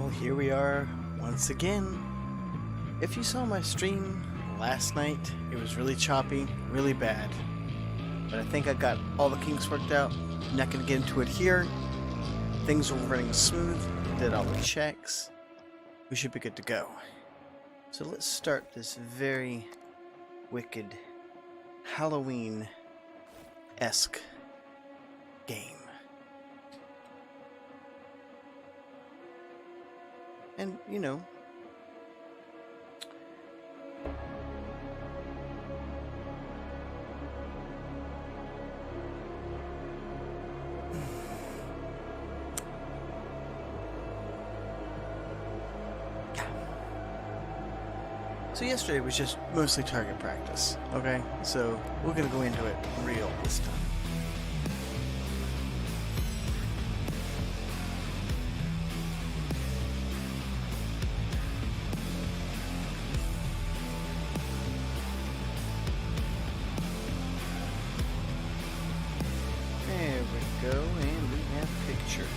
Well, here we are once again. If you saw my stream last night, it was really choppy, really bad. But I think I got all the kinks worked out. I'm not going to get into it here. Things were running smooth, did all the checks. We should be good to go. So let's start this very wicked Halloween-esque game. And, you know, so yesterday was just mostly target practice, okay? So we're gonna go into it real this time. There we go, and we have a picture.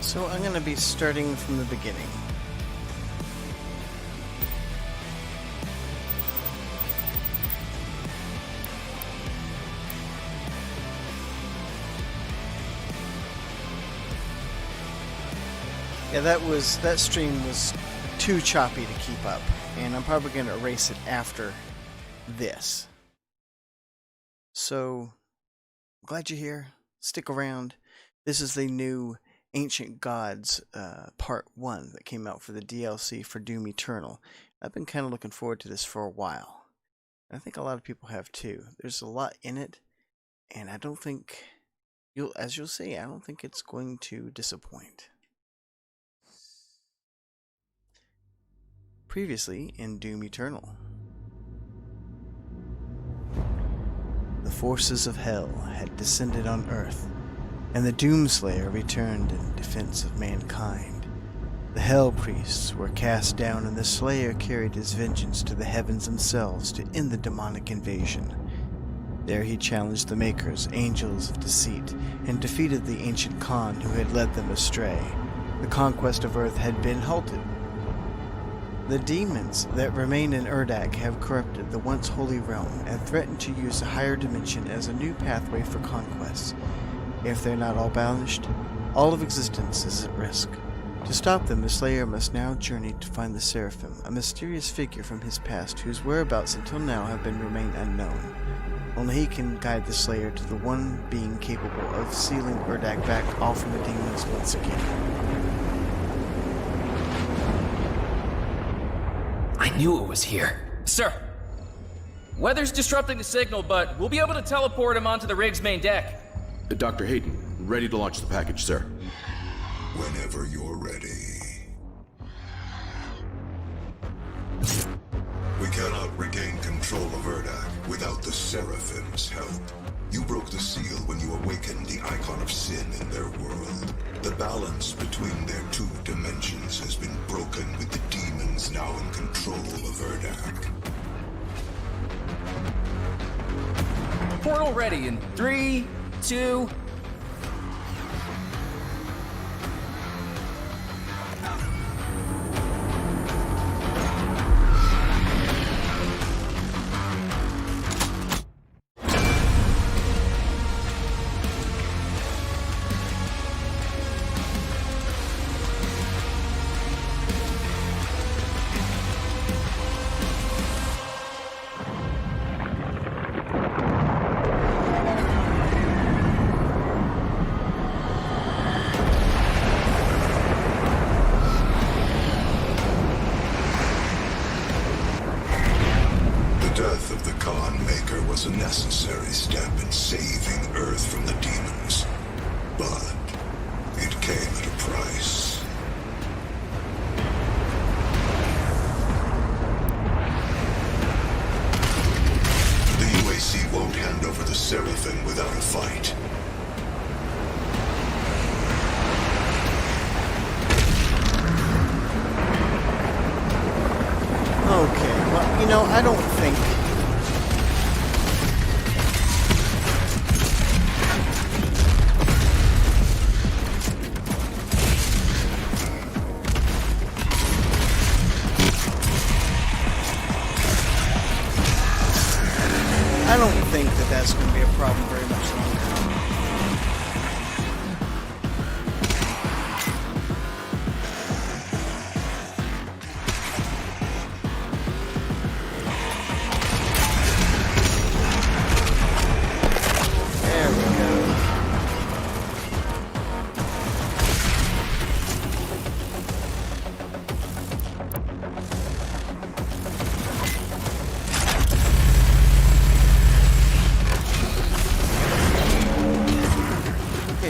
So I'm going to be starting from the beginning. Yeah, that stream was too choppy to keep up, and I'm probably going to erase it after this. So, glad you're here. Stick around. This is the new Ancient Gods Part 1 that came out for the DLC for Doom Eternal. I've been kind of looking forward to this for a while. I think a lot of people have too. There's a lot in it, and I don't think, as you'll see, I don't think it's going to disappoint. Previously in Doom Eternal. The forces of hell had descended on Earth, and the Doomslayer returned in defense of mankind. The Hell Priests were cast down, and the Slayer carried his vengeance to the heavens themselves to end the demonic invasion. There he challenged the Makers, Angels of Deceit, and defeated the ancient Khan who had led them astray. The conquest of Earth had been halted. The demons that remain in Urdak have corrupted the once holy realm and threaten to use the higher dimension as a new pathway for conquest. If they're not all banished, all of existence is at risk. To stop them, the Slayer must now journey to find the Seraphim, a mysterious figure from his past whose whereabouts until now have remained unknown. Only he can guide the Slayer to the one being capable of sealing Urdak back off from the demons once again. I knew it was here. Sir, weather's disrupting the signal, but we'll be able to teleport him onto the rig's main deck. Dr. Hayden, ready to launch the package, sir. Whenever you're ready. We cannot regain control of Urdak without the Seraphim's help. You broke the seal when you awakened the icon of sin in their world. The balance between their two dimensions has been broken with the demons now in control of Urdak. Portal ready in 3, 2... A necessary step in saving Earth from the demons, but it came at a price. The UAC won't hand over the Seraphim without a fight.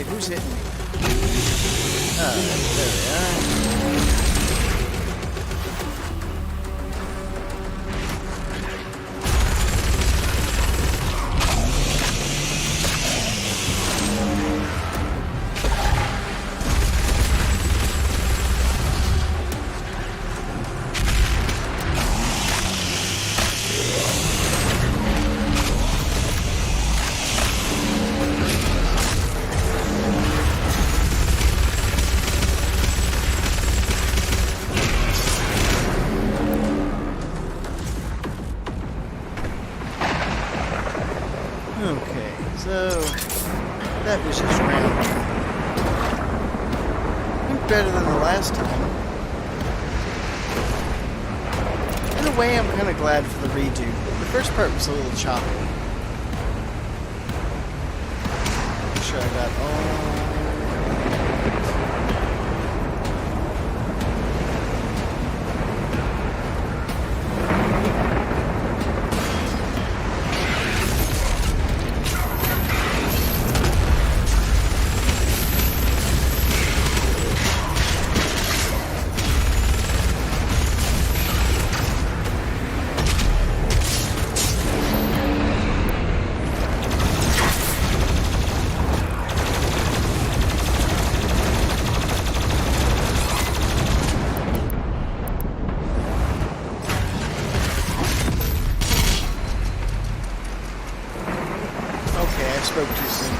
who's hitting me? There we are. Okay, so that was just round. I think better than the last time. In a way, I'm kind of glad for the redo. The first part was a little choppy. Make sure I got all. Spoke too soon.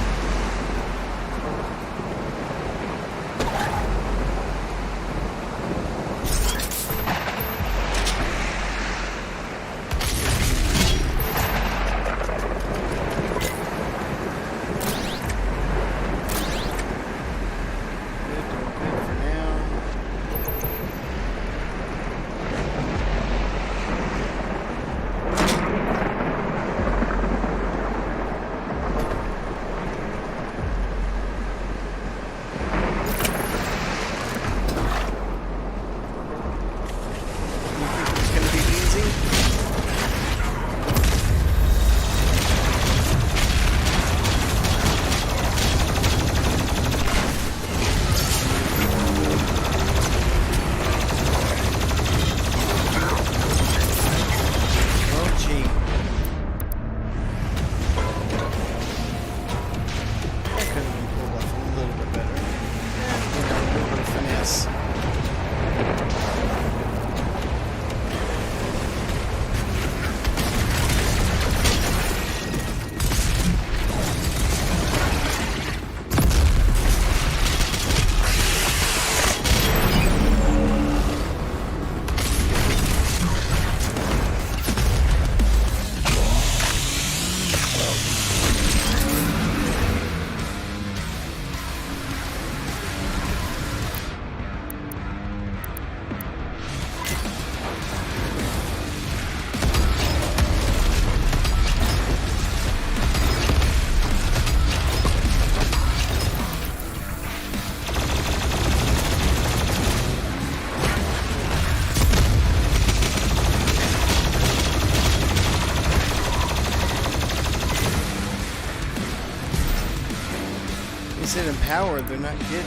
Said empowered, they're not kidding.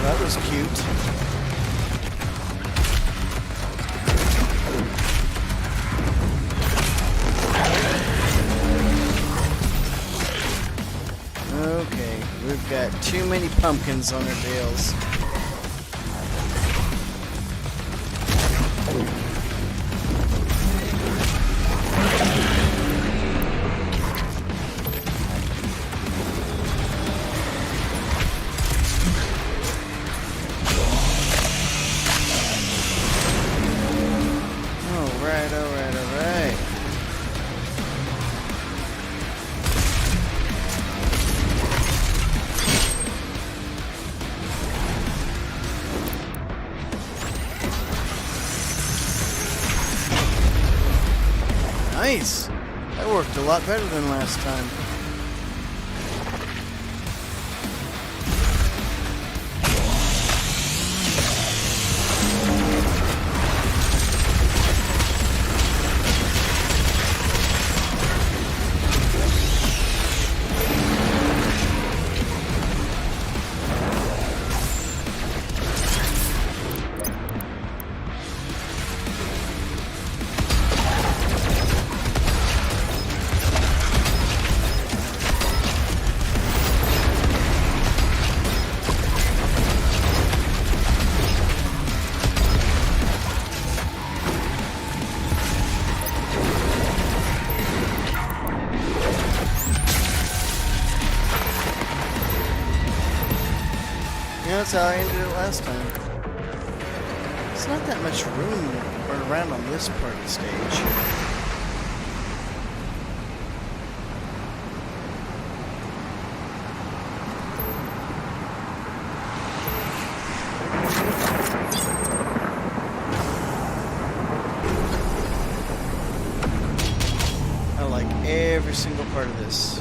That was cute. Okay, we've got too many pumpkins on our tails. Alright. Nice! That worked a lot better than last time. Yeah, that's how I ended it last time. There's not that much room to run around on this part of the stage. I like every single part of this.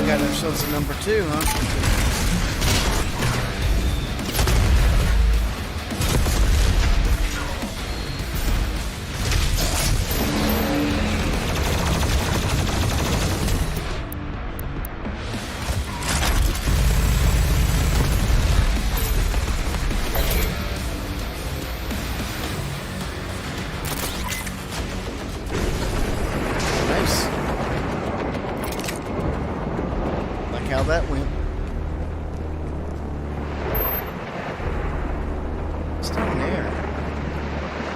Got ourselves a number 2, huh? How that went. It's down there.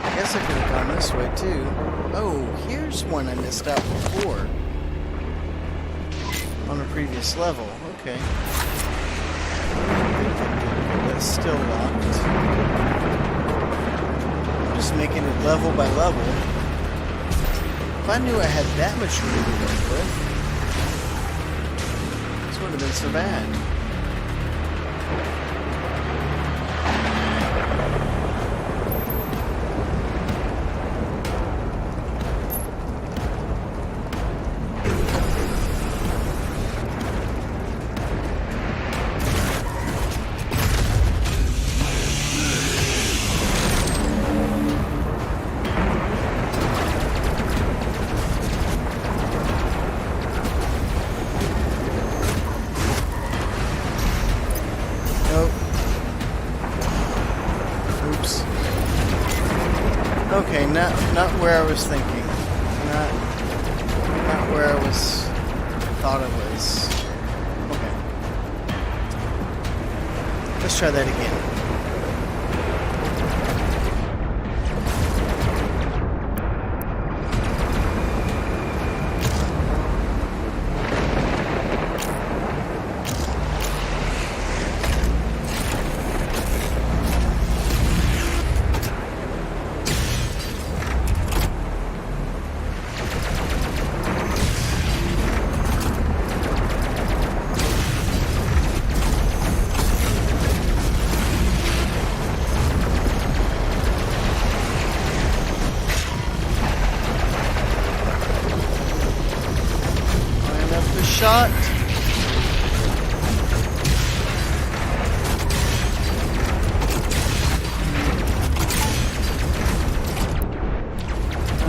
I guess I could have gone this way too. Oh, here's one I missed out before. On a previous level. Okay. That's still locked. I'm just making it level by level. If I knew I had that much room to work with, wouldn't have been so bad. Okay, not where I was thinking. Not where I thought it was. Okay. Let's try that again. Shot.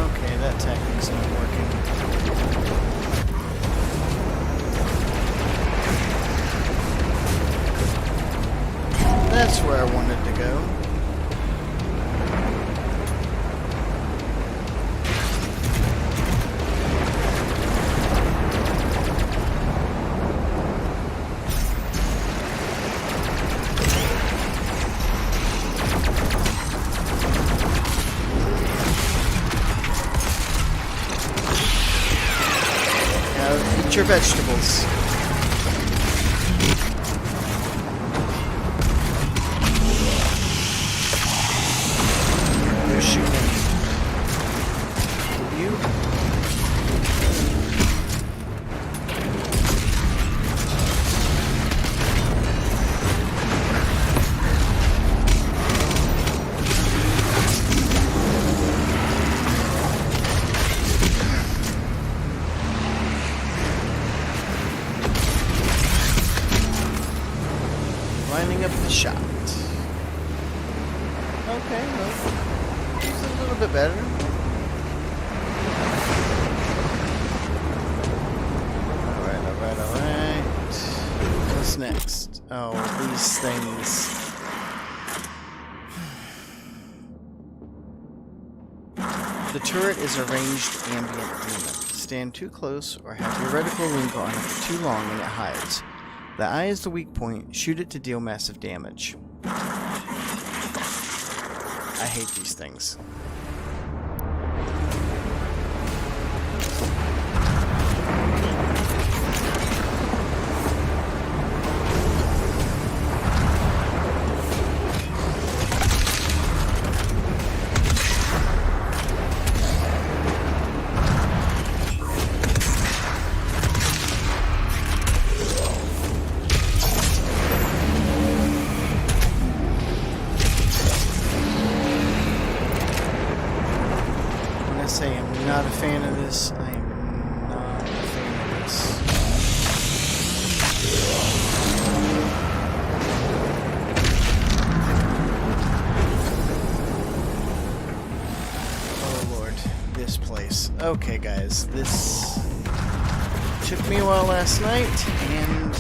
Okay, that tactic's not working. That's where I wanted to go. Eat your vegetables. They're shooting. You? Lining up the shot. Okay, well, it's a little bit better. Alright. What's next? Oh, these things. The turret is a ranged ambient demon. Stand too close or have your reticle link on it for too long and it hides. The eye is the weak point. Shoot it to deal massive damage. I hate these things. I'm not a fan of this. I am not a fan of this. Oh Lord, this place. Okay guys, this took me a while last night, and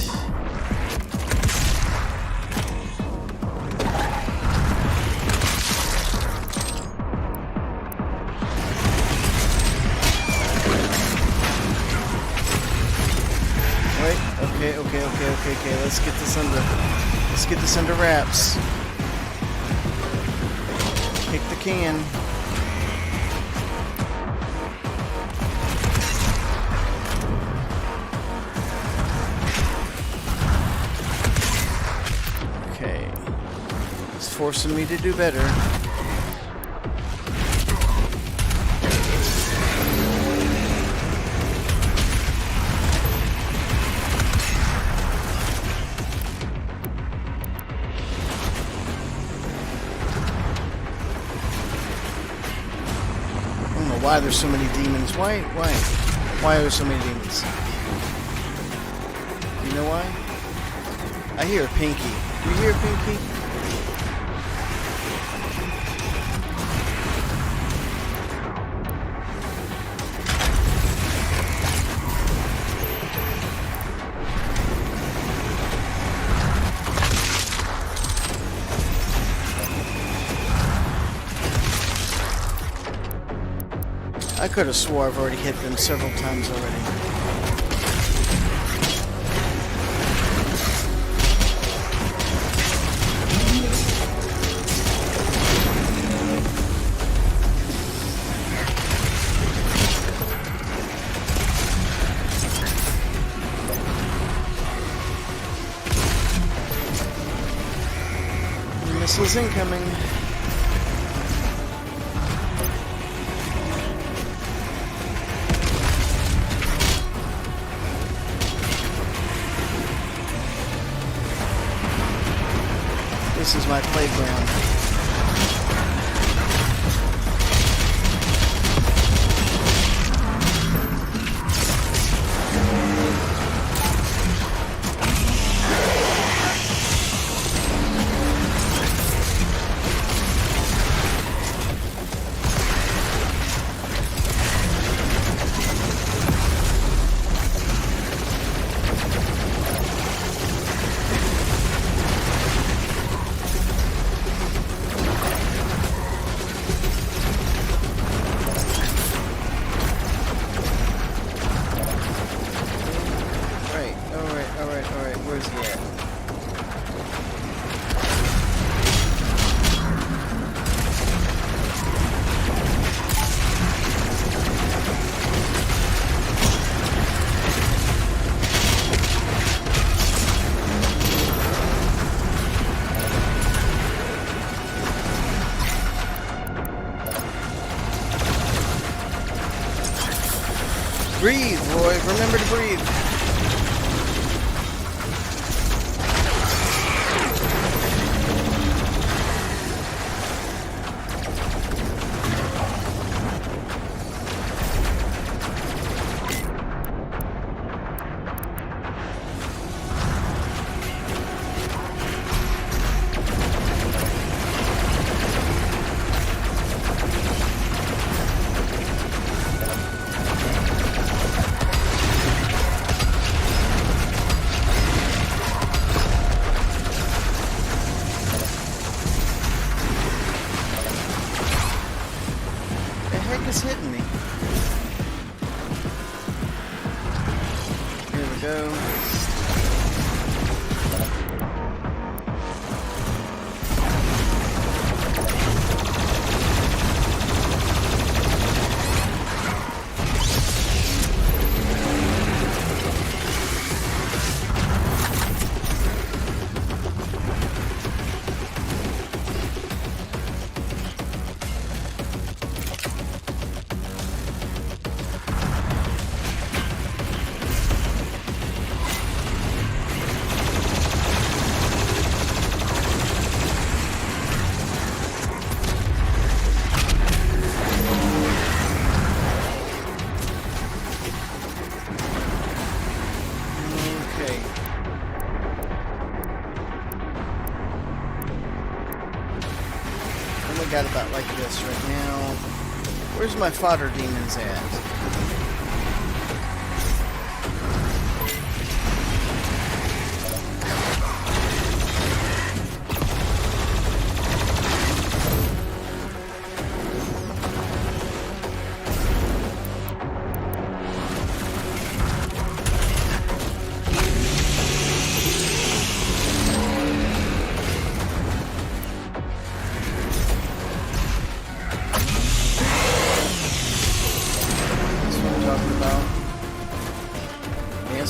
Okay, let's get this under wraps. Kick the can. Okay. It's forcing me to do better. Why there's so many demons? Why are there so many demons? Do you know why? I hear Pinky. Do you hear Pinky? I could have swore I've already hit them several times already. Missiles incoming. This is my playground. Breathe, Roy. Remember to breathe. Is hitting me. Here we go. Got about like this right now. Where's my fodder demons at?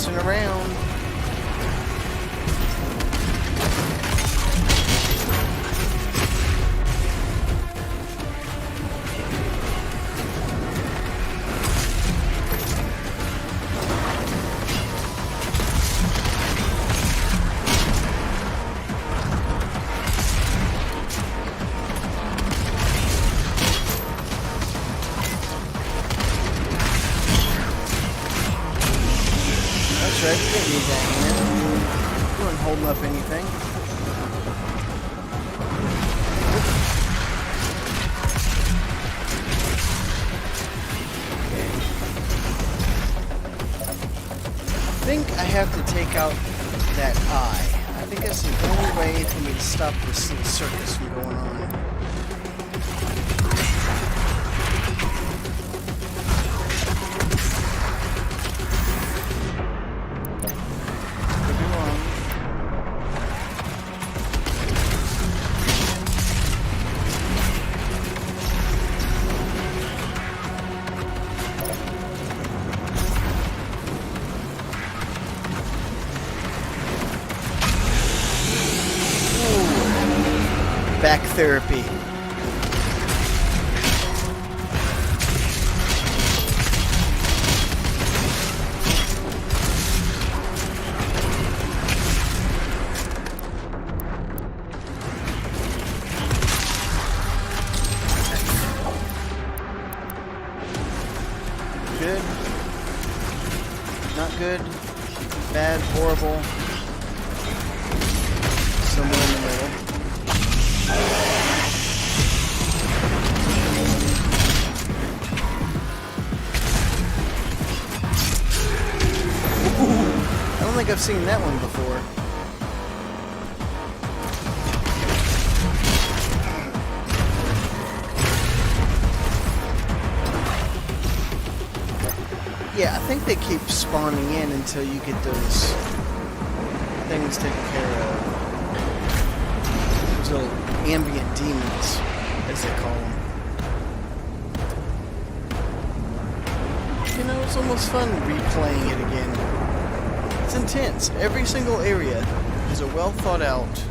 Around. Right, you didn't need that, man. You weren't holding up anything. I think I have to take out that eye. I think that's the only way for me to stop this little circus from going on. Back therapy. Good. Not good. Bad. Horrible. Somewhere in the middle. I don't think I've seen that one before. Yeah, I think they keep spawning in until you get those things taken care of. Those little ambient demons, as they call them. You know, it's almost fun replaying it again. It's intense. Every single area is a well thought out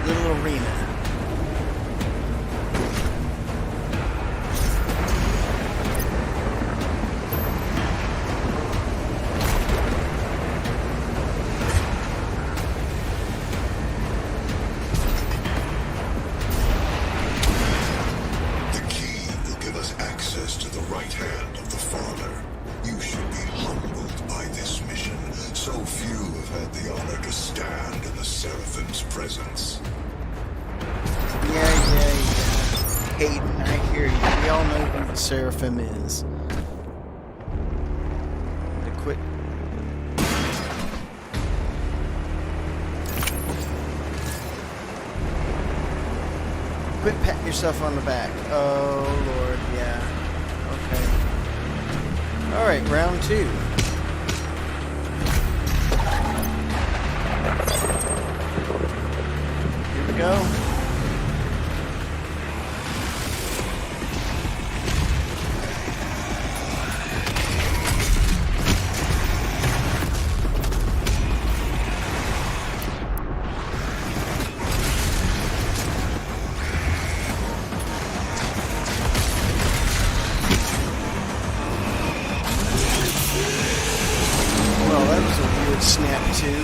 little arena. right hand of the Father. You should be humbled by this mission. So few have had the honor to stand in the Seraphim's presence. Yeah. Hayden, I hear you. We all know who the Seraphim is. To quit. Quit patting yourself on the back. Oh, Lord, yeah. Okay. Alright, round 2. Here we go. Well, that was a weird snap, too.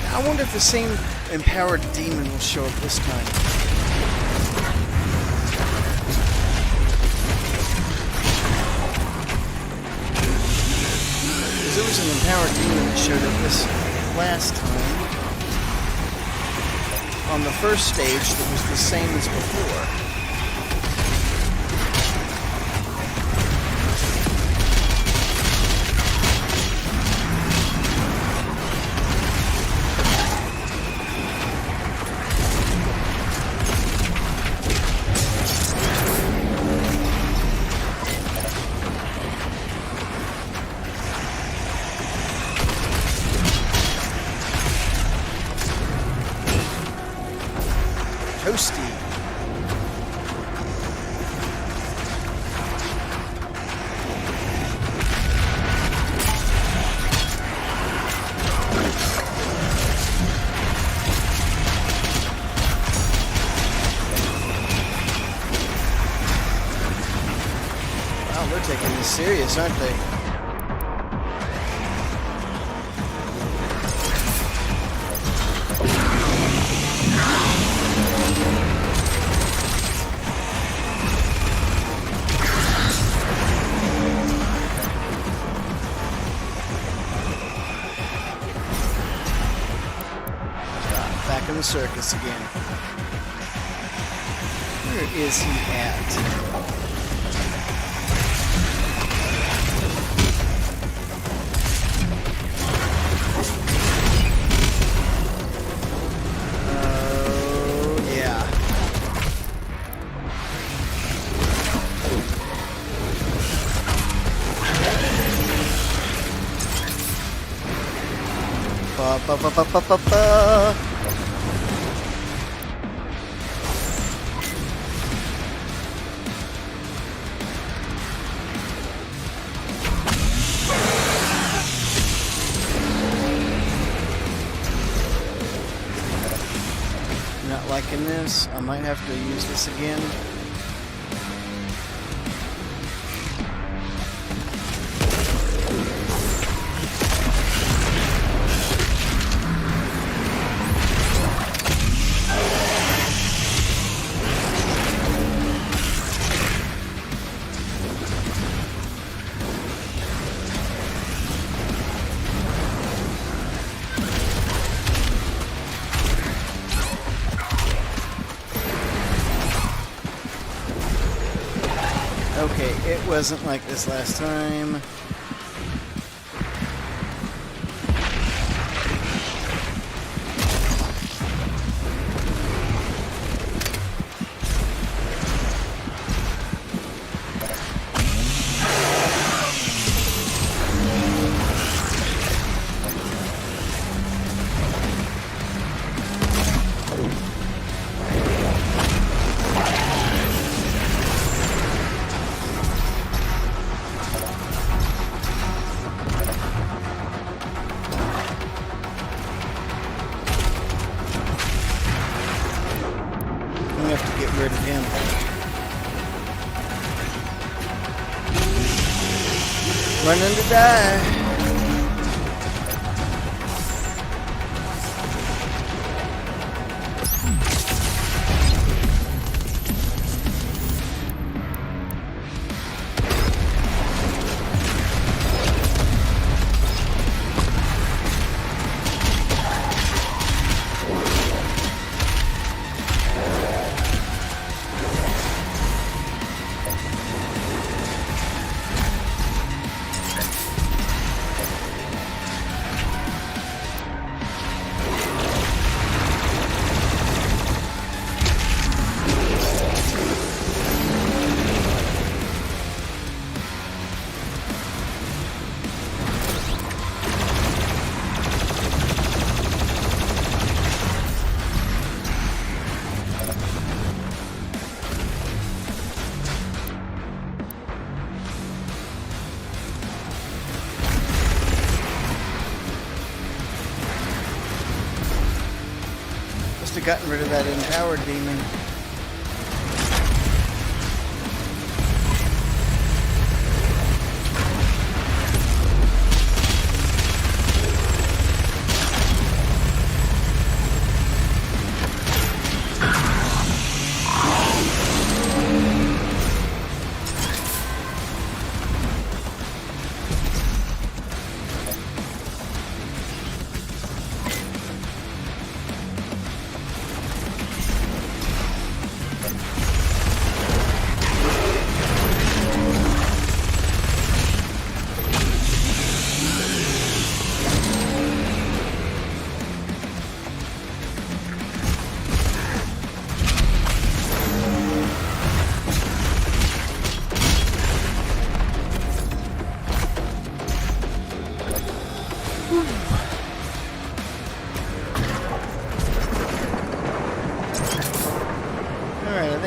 I wonder if the same empowered demon will show up this time. Because there was an empowered demon that showed up this last time. On the first stage that was the same as before. Toasty. Wow, they're taking this serious, aren't they? Back in the circus again. Where is he at? Oh, yeah. Ba ba ba ba ba ba ba. Not liking this. I might have to use this again. Okay, it wasn't like this last time. Running to die. Gotten rid of that empowered demon.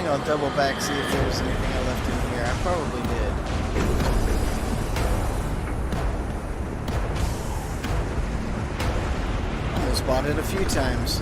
I'll double back, see if there was anything I left in here. I probably did. Almost bought it a few times.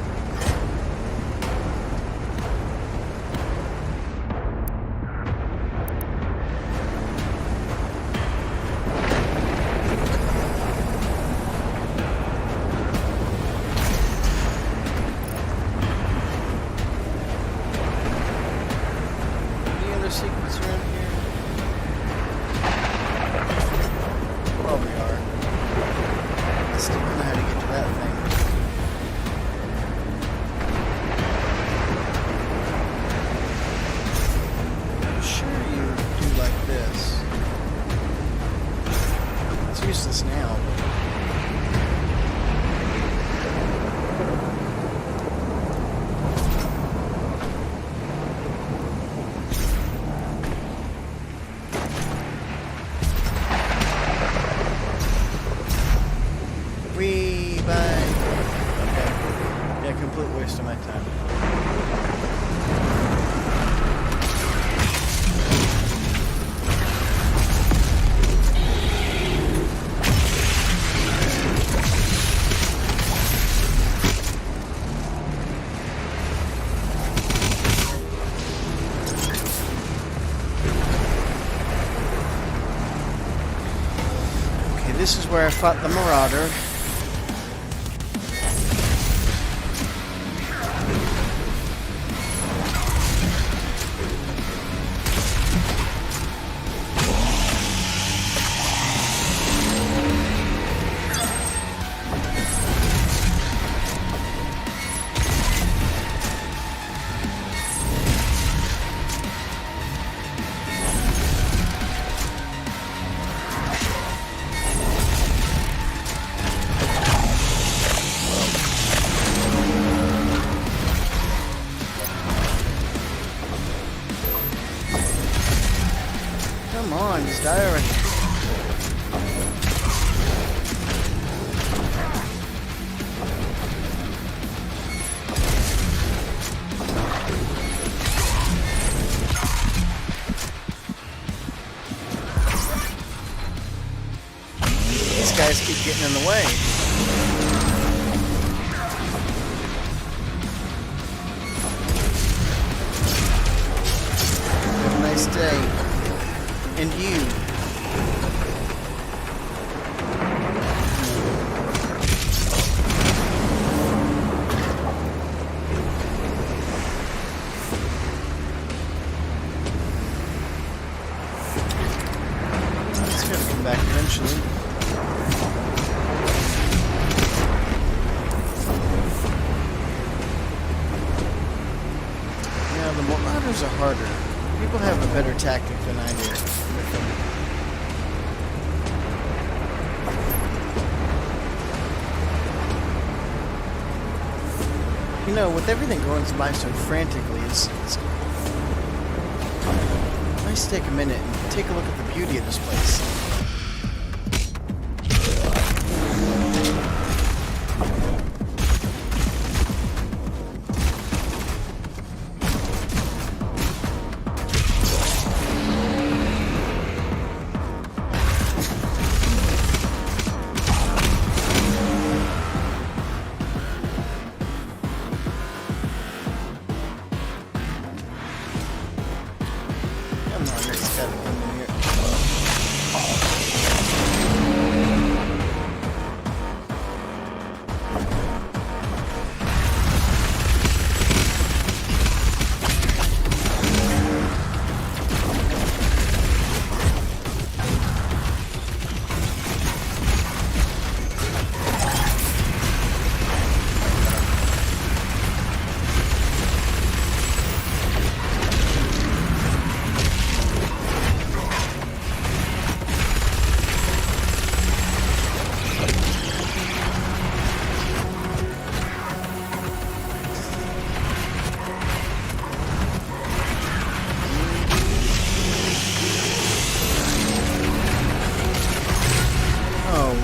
This is where I fought the Marauder. Come on, just die already. These guys keep getting in the way. Have a nice day. And you. harder. People have a better tactic than I do with them. You know, with everything going by so frantically, it's nice to take a minute and take a look at the beauty of this place.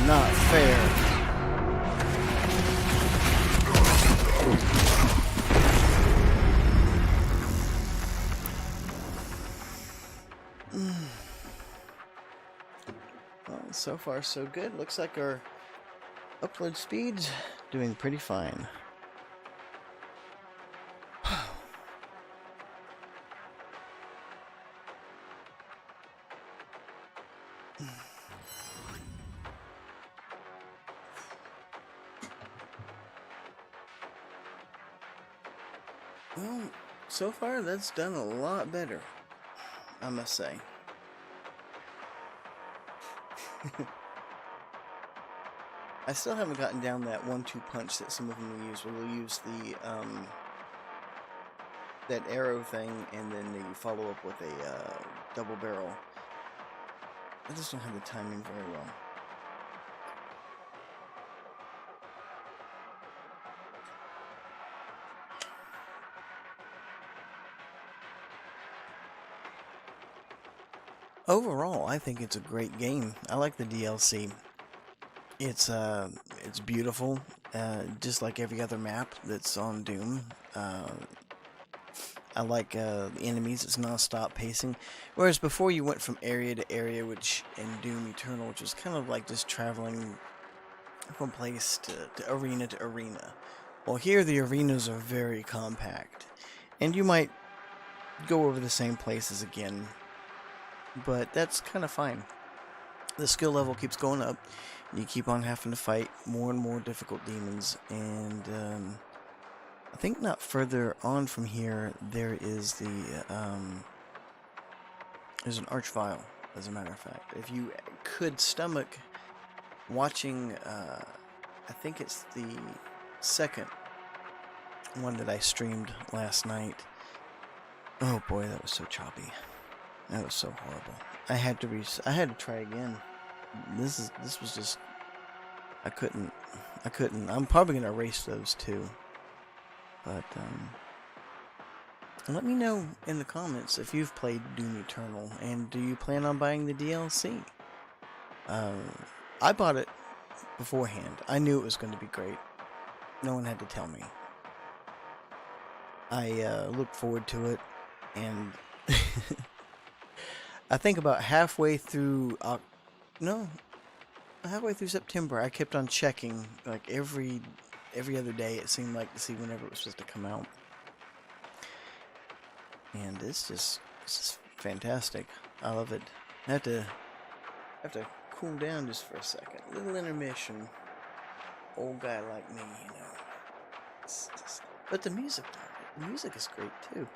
Not fair. Well, so far so good. Looks like our upload speed's doing pretty fine. Well, so far that's done a lot better, I must say. I still haven't gotten down that 1-2 punch that some of them will use, where they'll use the that arrow thing and then they follow up with a double barrel. I just don't have the timing very well. Overall, I think it's a great game. I like the DLC. It's beautiful, just like every other map that's on Doom. I like the enemies. It's non-stop pacing. Whereas before you went from area to area, which in Doom Eternal, which was kind of like just traveling from place to arena to arena. Well, here the arenas are very compact, and you might go over the same places again. But that's kind of fine. The skill level keeps going up. You keep on having to fight more and more difficult demons. And I think not further on from here, there is there's an archvile, as a matter of fact. If you could stomach watching, I think it's the second one that I streamed last night. Oh boy, that was so choppy. That was so horrible. I had to try again. This was just, I couldn't. I'm probably gonna erase those too. But let me know in the comments if you've played Doom Eternal and do you plan on buying the DLC? I bought it beforehand. I knew it was going to be great. No one had to tell me. I looked forward to it, and I think about halfway through September, I kept on checking, like every other day it seemed like, to see whenever it was supposed to come out. And it's just fantastic. I love it. I have to cool down just for a second. Little intermission. Old guy like me, you know. But the music is great too.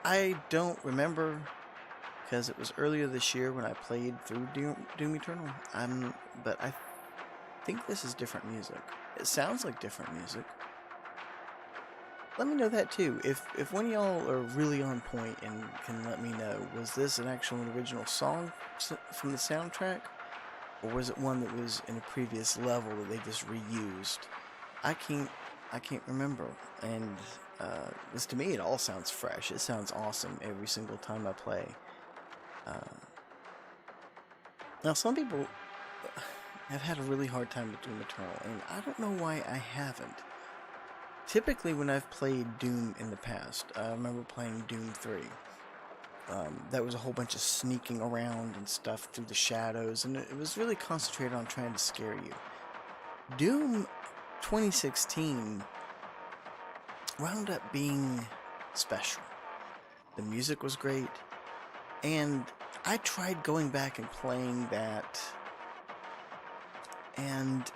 I don't remember, because it was earlier this year when I played through Doom Eternal. But I think this is different music. It sounds like different music. let me know that too. If one of y'all are really on point and can let me know, was this an actual original song from the soundtrack, or was it one that was in a previous level that they just reused? I can't remember. And this, to me, it all sounds fresh. It sounds awesome every single time I play. Now, some people have had a really hard time with Doom Eternal, and I don't know why I haven't. Typically, when I've played Doom in the past, I remember playing Doom 3. That was a whole bunch of sneaking around and stuff through the shadows, and it was really concentrated on trying to scare you. Doom 2016 wound up being special. The music was great, and I tried going back and playing that, and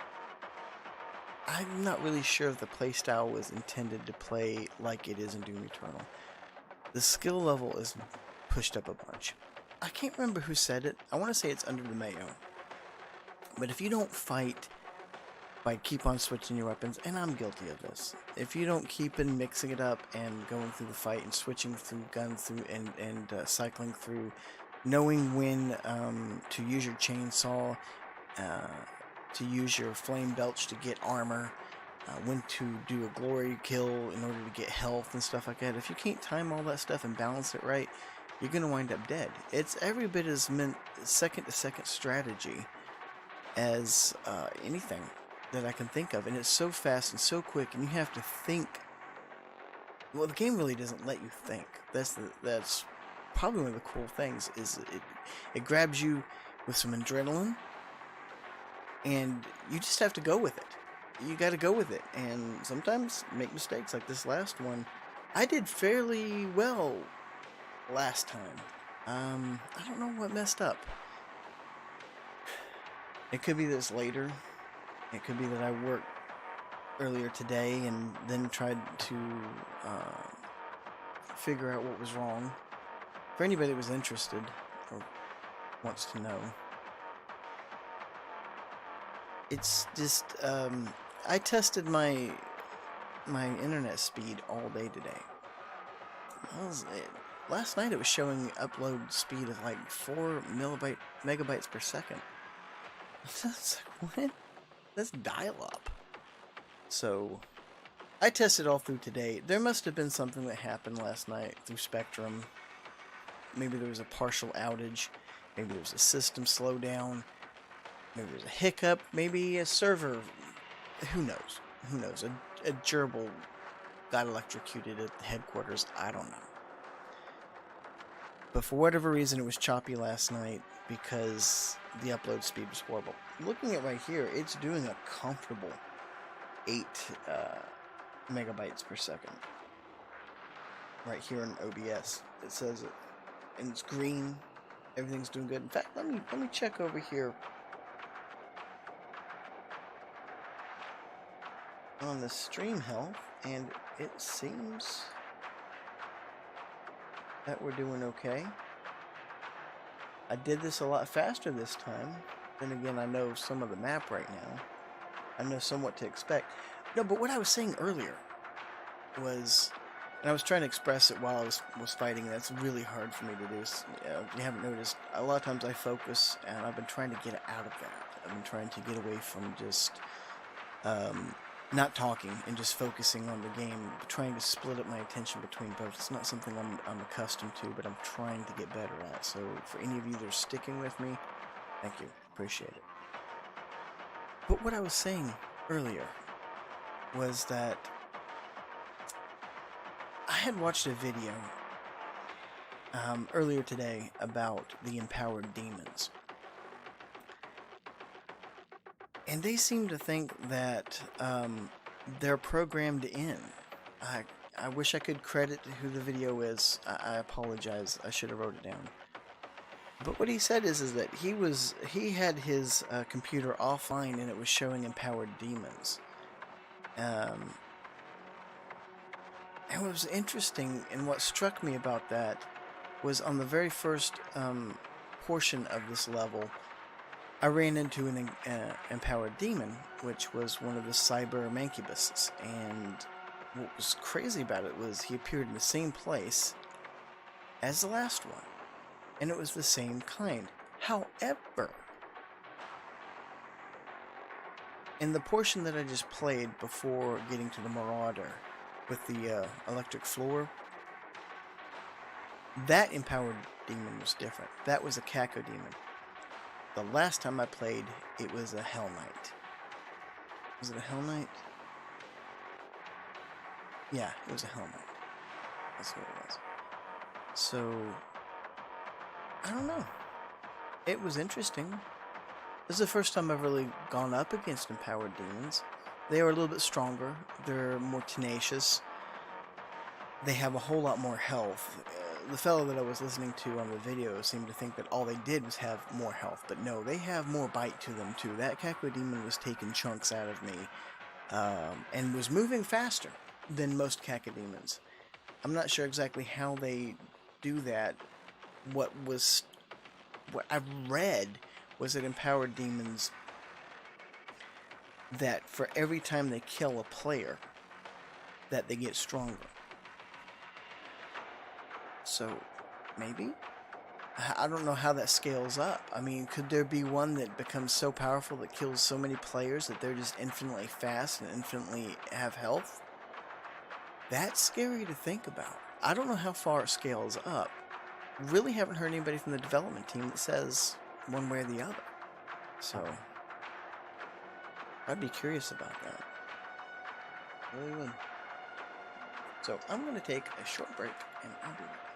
I'm not really sure if the playstyle was intended to play like it is in Doom Eternal. The skill level is pushed up a bunch. I can't remember who said it. I want to say it's Under the Mayo. But if you don't fight by keep on switching your weapons, and I'm guilty of this, if you don't keep on mixing it up and going through the fight and switching through guns through and cycling through, knowing when to use your chainsaw, to use your flame belch to get armor, when to do a glory kill in order to get health and stuff like that. If you can't time all that stuff and balance it right, you're going to wind up dead. It's every bit as second-to-second strategy as anything that I can think of. And it's so fast and so quick, and you have to think. Well, the game really doesn't let you think. That's probably one of the cool things, is it grabs you with some adrenaline, and you just have to go with it. You got to go with it, and sometimes make mistakes like this last one. I did fairly well last time. I don't know what messed up. It could be that it's later. It could be that I worked earlier today and then tried to figure out what was wrong. For anybody that was interested or wants to know, it's just I tested my internet speed all day today. Last night it was showing upload speed of like 4 megabytes per second. That's like, what? That's dial-up. So I tested all through today. There must have been something that happened last night through Spectrum. Maybe there was a partial outage. Maybe there was a system slowdown. Maybe there's a hiccup. Maybe a server. Who knows? Who knows? A gerbil got electrocuted at the headquarters. I don't know. But for whatever reason, it was choppy last night because the upload speed was horrible. Looking at right here, it's doing a comfortable 8 megabytes per second. Right here in OBS, it says it, and it's green. Everything's doing good. In fact, let me check over here on the stream health, and it seems that we're doing okay. I did this a lot faster this time. Then again, I know some of the map right now. I know somewhat to expect. No, but what I was saying earlier was, and I was trying to express it while I was fighting. That's really hard for me to do. If you haven't noticed, a lot of times I focus, and I've been trying to get out of that. I've been trying to get away from just not talking and just focusing on the game, trying to split up my attention between both. It's not something I'm accustomed to, but I'm trying to get better at. So for any of you that are sticking with me, thank you. Appreciate it. But what I was saying earlier was that I had watched a video earlier today about the empowered demons. And they seem to think that they're programmed in. I wish I could credit who the video is. I apologize. I should have wrote it down. But what he said is that he had his computer offline and it was showing empowered demons. And what was interesting and what struck me about that was on the very first portion of this level, I ran into an empowered demon, which was one of the cyber mancubuses, and what was crazy about it was he appeared in the same place as the last one, and it was the same kind. However, in the portion that I just played before getting to the Marauder with the electric floor, that empowered demon was different. That was a Caco demon. The last time I played, it was a Hell Knight. Was it a Hell Knight? Yeah, it was a Hell Knight. That's what it was. So, I don't know. It was interesting. This is the first time I've really gone up against empowered demons. They are a little bit stronger. They're more tenacious. They have a whole lot more health. The fellow that I was listening to on the video seemed to think that all they did was have more health, but no, they have more bite to them too. That Caco demon was taking chunks out of me, and was moving faster than most Caco demons. I'm not sure exactly how they do that. What I've read was that empowered demons, that for every time they kill a player, that they get stronger. So, maybe? I don't know how that scales up. I mean, could there be one that becomes so powerful that kills so many players that they're just infinitely fast and infinitely have health? That's scary to think about. I don't know how far it scales up. Really haven't heard anybody from the development team that says one way or the other. So, I'd be curious about that. Really would. So, I'm going to take a short break, and I'll be right back.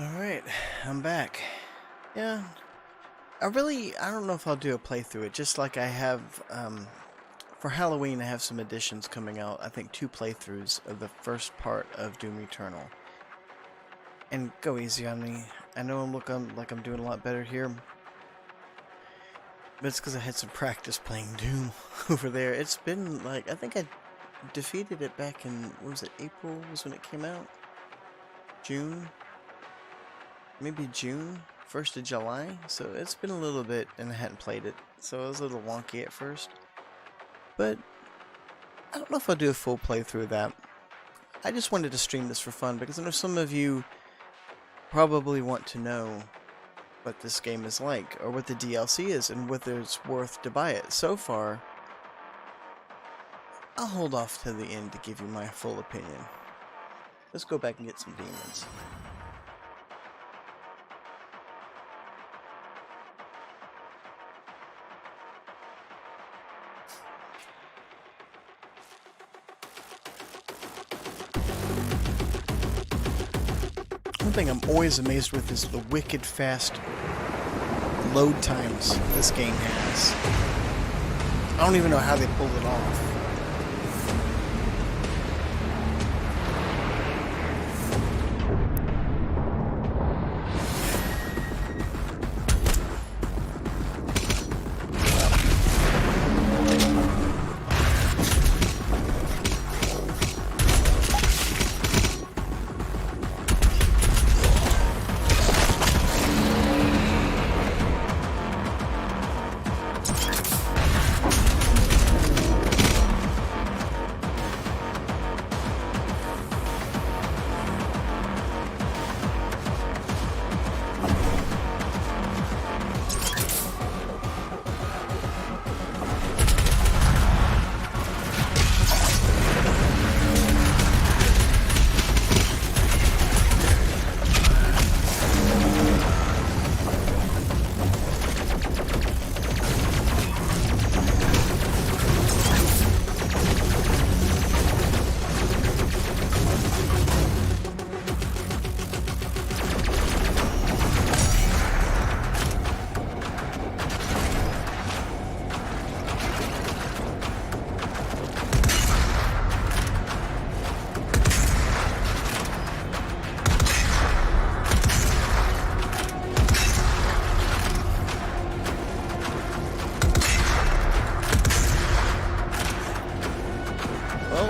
Alright, I'm back. Yeah, I don't know if I'll do a playthrough. It just like I have, for Halloween I have some editions coming out. I think 2 playthroughs of the first part of Doom Eternal. And go easy on me. I know I'm looking like I'm doing a lot better here. But it's because I had some practice playing Doom over there. It's been like, I think I defeated it back in, what was it, April was when it came out? June? Maybe June? 1st of July? So it's been a little bit and I hadn't played it. So it was a little wonky at first. But I don't know if I'll do a full playthrough of that. I just wanted to stream this for fun because I know some of you probably want to know what this game is like or what the DLC is and whether it's worth to buy it. So far, I'll hold off to the end to give you my full opinion. Let's go back and get some demons. One thing I'm always amazed with is the wicked fast load times this game has. I don't even know how they pulled it off.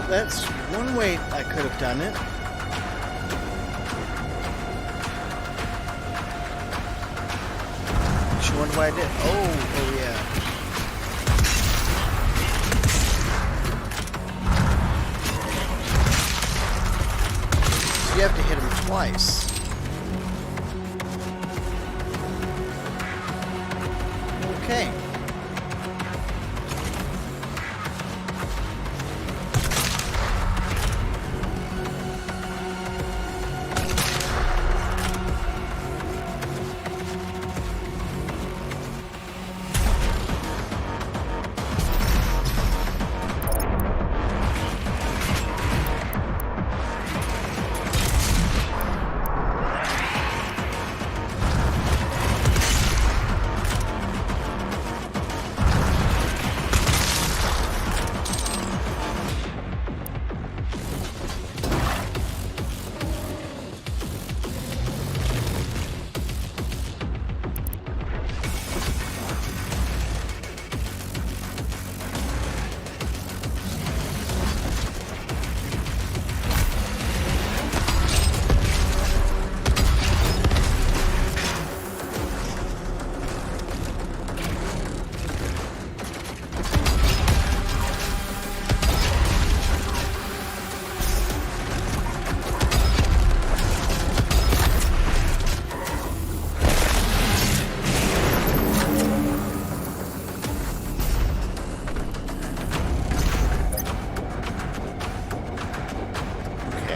That's one way I could have done it. Which one do I did? Oh yeah. So you have to hit him twice. Okay.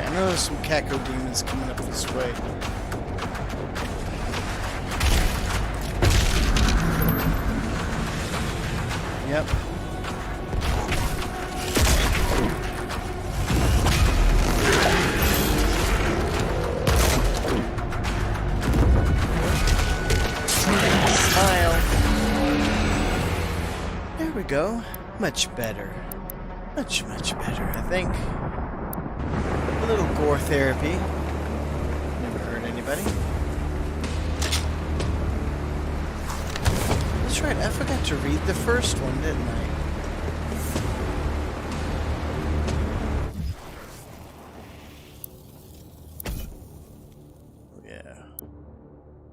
I know there's some Caco demons coming up this way. Yep. Much better. Much, much better, I think. A little gore therapy. Never hurt anybody. That's right, I forgot to read the first one, didn't I?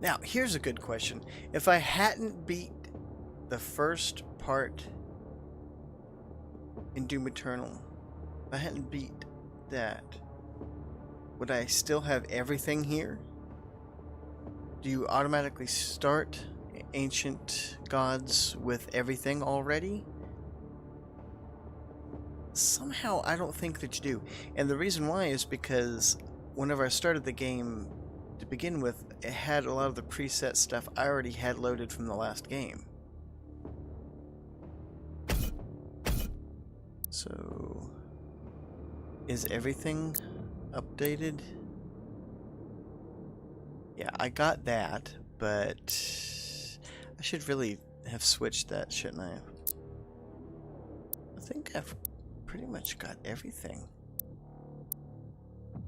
Now, here's a good question. If I hadn't beat the first part in Doom Eternal, if I hadn't beat that, would I still have everything here? Do you automatically start Ancient Gods with everything already? Somehow, I don't think that you do. And the reason why is because whenever I started the game to begin with, it had a lot of the preset stuff I already had loaded from the last game. So, is everything updated? Yeah, I got that, but I should really have switched that, shouldn't I? I think I've pretty much got everything.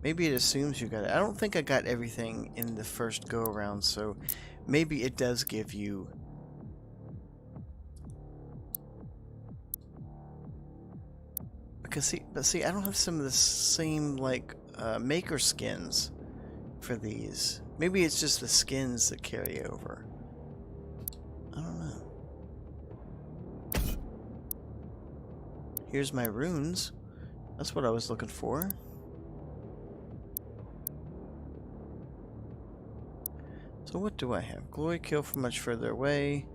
Maybe it assumes you got it. I don't think I got everything in the first go around, so maybe it does give you see, I don't have some of the same like maker skins for these. Maybe it's just the skins that carry over. I don't know. Here's my runes. That's what I was looking for. So what do I have? Glory kill from much further away.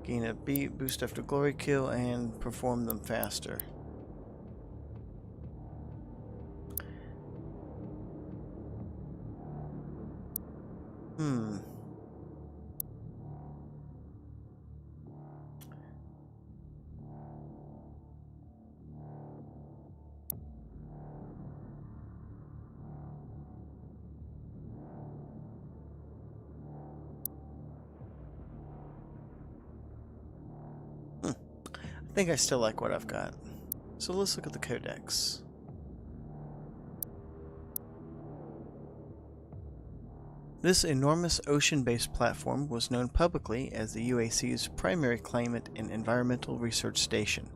Gain a beat, boost after glory kill, and perform them faster. I think I still like what I've got. So let's look at the codex. This enormous ocean-based platform was known publicly as the UAC's primary climate and environmental research station.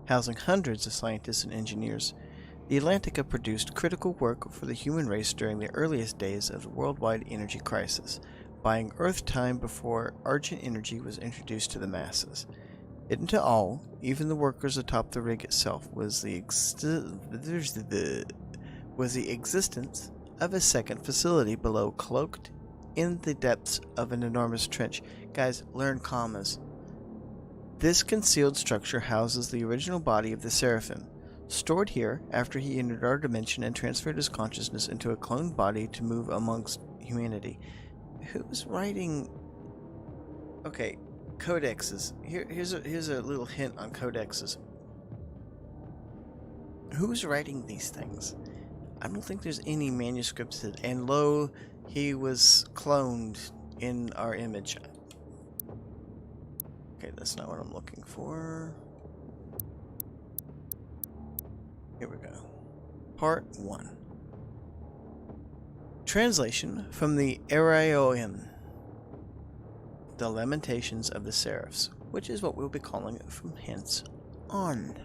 Housing hundreds of scientists and engineers, the Atlantica produced critical work for the human race during the earliest days of the worldwide energy crisis, buying Earth time before Argent energy was introduced to the masses. Hidden to all, even the workers atop the rig itself, was the existence of a second facility below, cloaked in the depths of an enormous trench. Guys, learn commas. This concealed structure houses the original body of the Seraphim, stored here after he entered our dimension and transferred his consciousness into a cloned body to move amongst humanity. Who's writing... Okay, codexes. Here's a little hint on codexes. Who's writing these things? I don't think there's any manuscripts that, and lo, he was cloned in our image. Okay, that's not what I'm looking for. Here we go. Part 1. Translation from the Araoim. The Lamentations of the Seraphs, which is what we'll be calling it from hence on.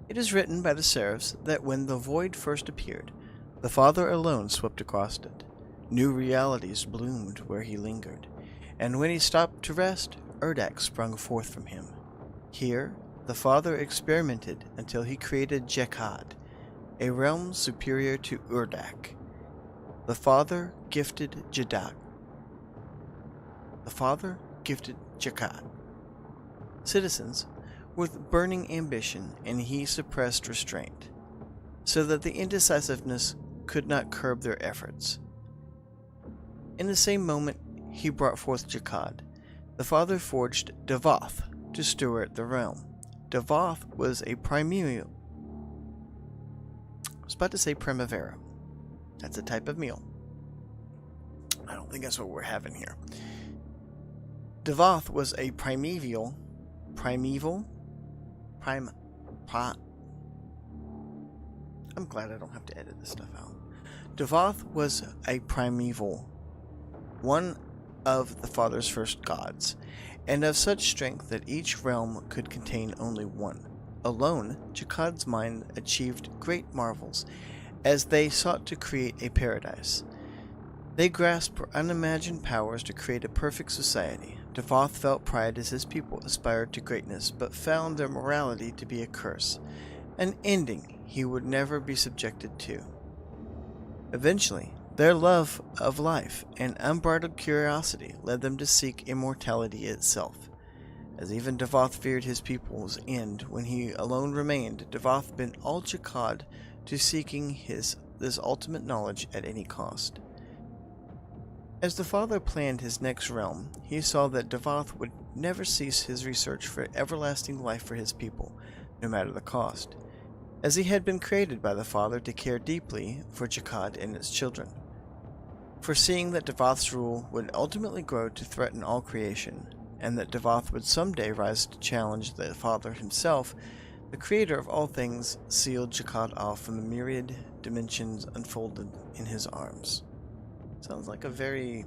It is written by the Seraphs that when the void first appeared, the Father alone swept across it. New realities bloomed where he lingered, and when he stopped to rest, Urdak sprung forth from him. Here, the Father experimented until he created Jekad, a realm superior to Urdak. The Father gifted Jadak. The Father gifted Jekad citizens with burning ambition, and he suppressed restraint, so that the indecisiveness could not curb their efforts. In the same moment he brought forth Jekad, the Father forged Devoth to steward the realm. Devoth was a primeval. I was about to say primavera. That's a type of meal. I don't think that's what we're having here. Devoth was a primeval I'm glad I don't have to edit this stuff out. Devoth was a primeval, one of the Father's first gods, and of such strength that each realm could contain only one. Alone, Jakad's mind achieved great marvels, as they sought to create a paradise. They grasped unimagined powers to create a perfect society. Devoth felt pride as his people aspired to greatness, but found their morality to be a curse, an ending he would never be subjected to. Eventually, their love of life and unbridled curiosity led them to seek immortality itself. As even Devoth feared his people's end when he alone remained, Devoth bent all Jakad to seeking this ultimate knowledge at any cost. As the Father planned his next realm, he saw that Devoth would never cease his research for everlasting life for his people, no matter the cost, as he had been created by the Father to care deeply for Jakad and its children. Foreseeing that Devoth's rule would ultimately grow to threaten all creation, and that Devoth would someday rise to challenge the Father himself, the creator of all things sealed Jakad off from the myriad dimensions unfolded in his arms. Sounds like a very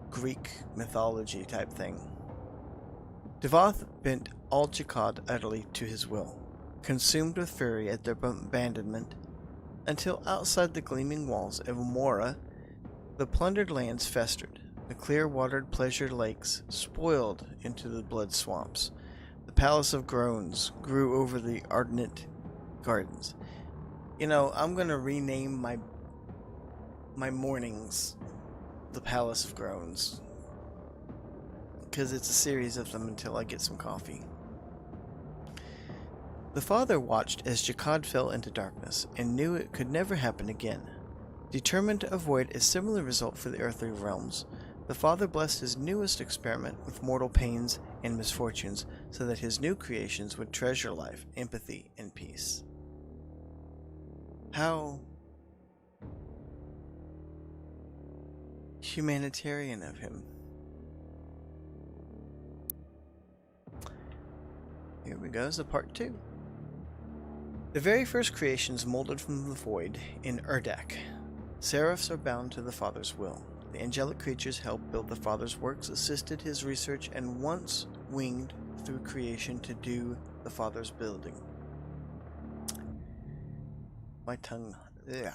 Greek mythology type thing. Devoth bent all Jakad utterly to his will, consumed with fury at their abandonment, until outside the gleaming walls of Mora, the plundered lands festered, the clear-watered pleasure lakes spoiled into the blood swamps. The Palace of Groans grew over the ardent gardens. You know, I'm going to rename my mornings the Palace of Groans, because it's a series of them until I get some coffee. The Father watched as Jakad fell into darkness, and knew it could never happen again. Determined to avoid a similar result for the earthly realms, the Father blessed his newest experiment with mortal pains and misfortunes, so that his new creations would treasure life, empathy, and peace. How humanitarian of him. Here we go, so part 2. The very first creations molded from the void in Urdak. Seraphs are bound to the Father's will. The angelic creatures helped build the Father's works, assisted his research, and once winged through creation to do the Father's building. My tongue. Ugh.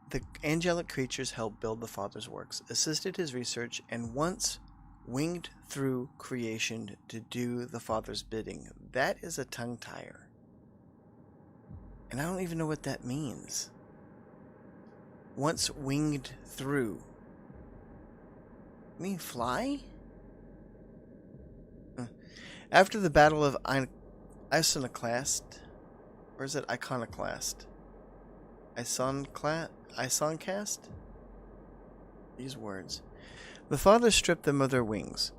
The angelic creatures helped build the Father's works, assisted his research, and once winged through creation to do the Father's bidding. That is a tongue tire. And I don't even know what that means. Once winged through. You mean fly? After the Battle of Iconoclast, or is it Iconoclast? Isoncast? These words. The Father stripped them of their wings.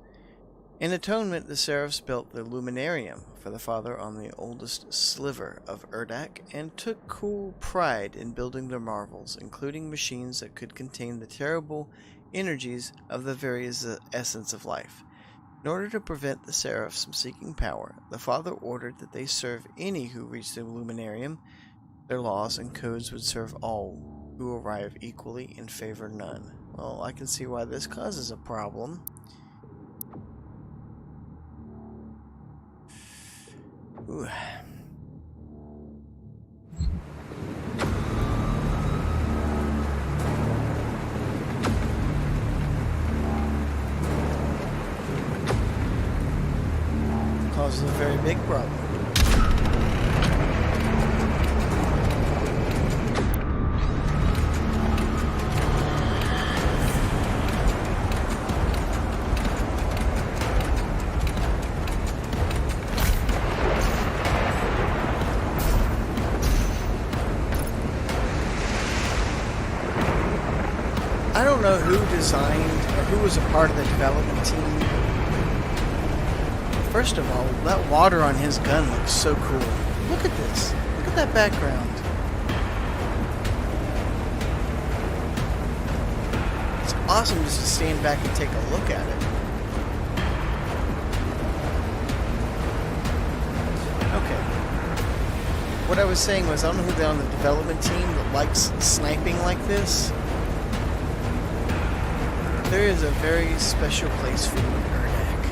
In atonement, the Seraphs built the Luminarium for the Father on the oldest sliver of Urdak, and took cool pride in building their marvels, including machines that could contain the terrible energies of the various essence of life. In order to prevent the Seraphs from seeking power, the Father ordered that they serve any who reached the Luminarium. Their laws and codes would serve all who arrive equally and favor none. Well, I can see why this causes a problem. Ooh. Causes a very big problem. I don't know who designed or who was a part of the development team. First of all, that water on his gun looks so cool. Look at this. Look at that background. It's awesome just to stand back and take a look at it. what I was saying was, I don't know who they're on the development team that likes sniping like this. There is a very special place for you in Erdak.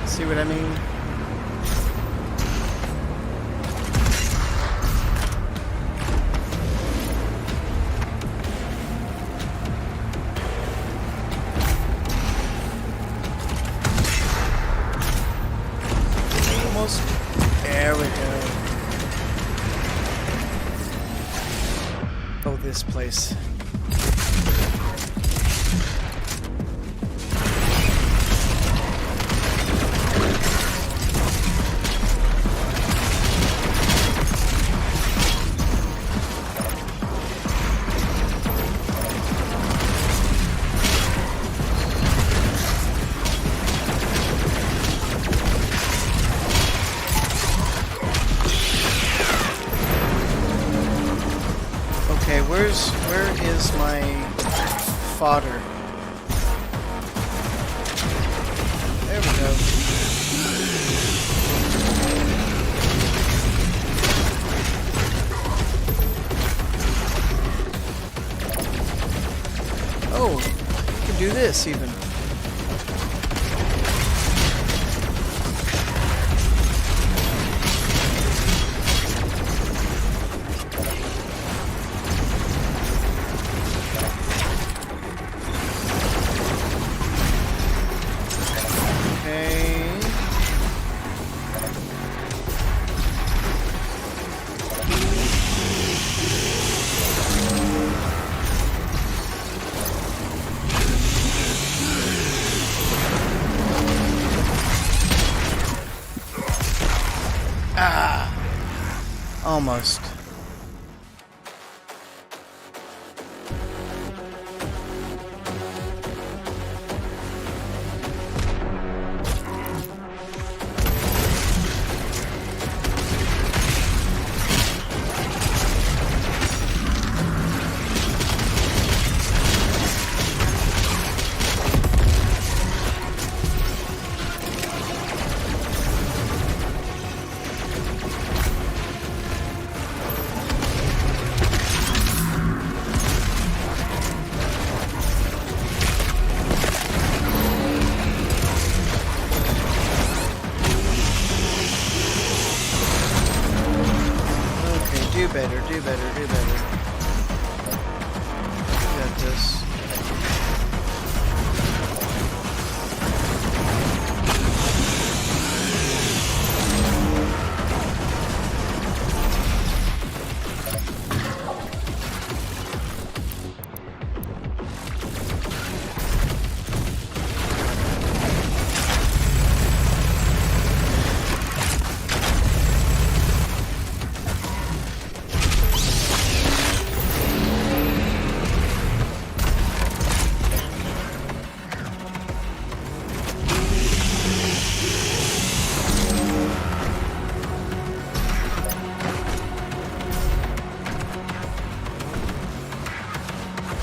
See what I mean? There we go. Oh, this place. Where is my fodder? There we go. Oh, you can do this even. Almost. Do better. Got this.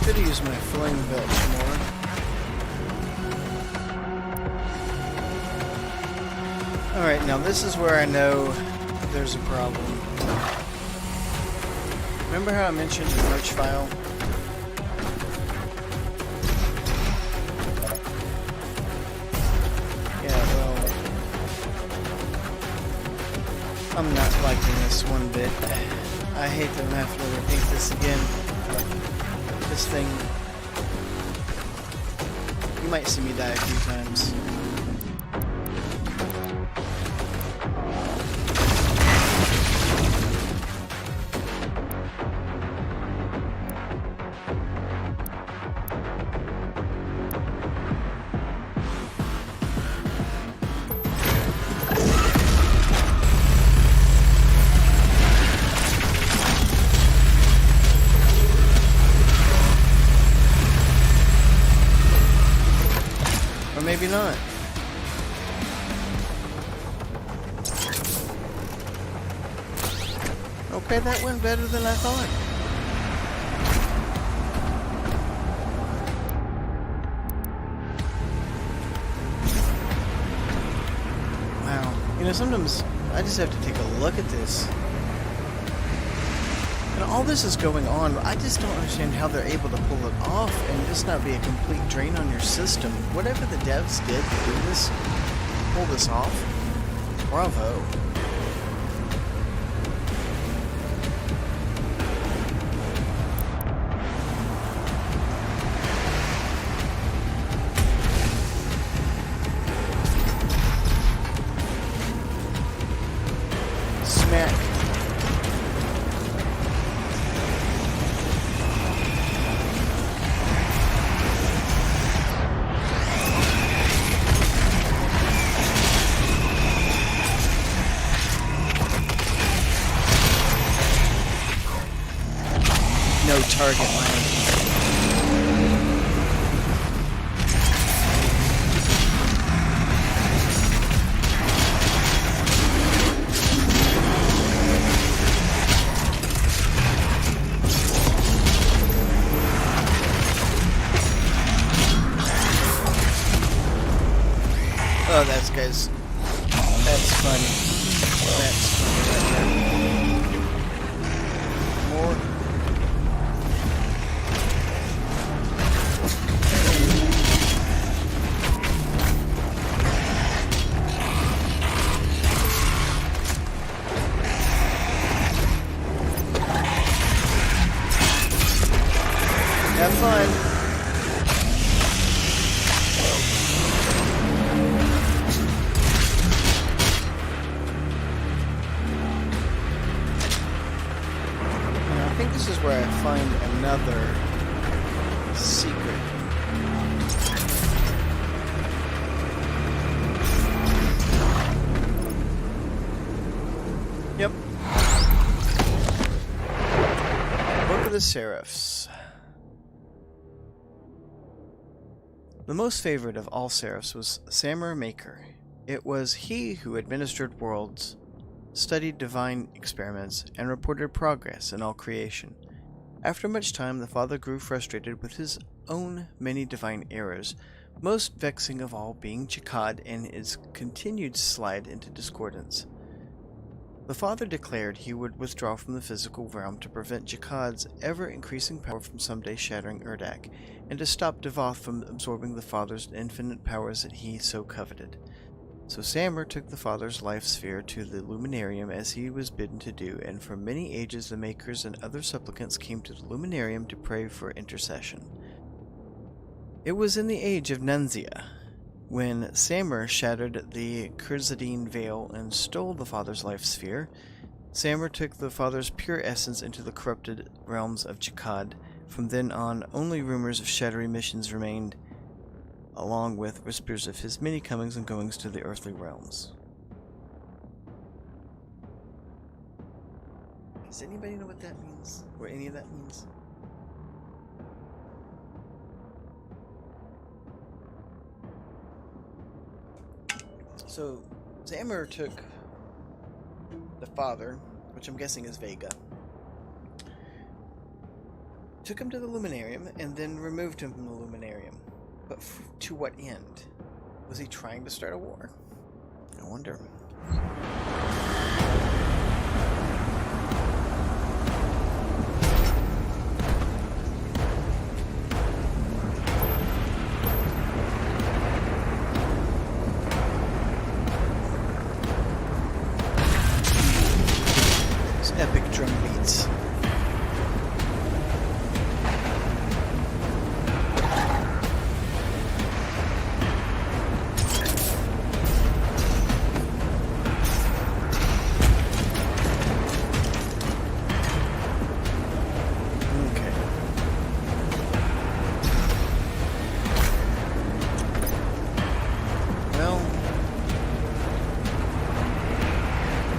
Could use my flame belch more. Alright, now this is where I know there's a problem. Remember how I mentioned the merch file? Yeah, well, I'm not liking this one bit. I hate that I'm having to repeat this again. This thing, you might see me die a few times. Maybe not. Okay, that went better than I thought. You know, sometimes I just have to take a look at this. And all this is going on, I just don't understand how they're able to pull it off and this not be a complete drain on your system. Whatever the devs did to do this, pull this off, bravo. Smack. No target line. Oh, that's guys. That's funny. That's funny. More. Have fun. I think this is where I find another secret. Yep. Book of the Seraphs. The most favored of all Seraphs was Samur Maker. It was he who administered worlds, studied divine experiments, and reported progress in all creation. After much time, the father grew frustrated with his own many divine errors, most vexing of all being Jihad and its continued slide into discordance. The father declared he would withdraw from the physical realm to prevent Jihad's ever-increasing power from someday shattering Urdak, and to stop Devoth from absorbing the father's infinite powers that he so coveted. So Samur took the father's life sphere to the Luminarium as he was bidden to do, and for many ages the Makers and other supplicants came to the Luminarium to pray for intercession. It was in the age of Nunzia, when Samur shattered the Kurzadine veil and stole the father's life sphere. Samur took the father's pure essence into the corrupted realms of Jihad. From then on, only rumors of shattering missions remained, along with whispers of his many comings and goings to the earthly realms. Does anybody know what that means? What any of that means? So, Samur took the father, which I'm guessing is Vega, took him to the Luminarium, and then removed him from the Luminarium. But to what end? Was he trying to start a war? I wonder. These epic drum beats.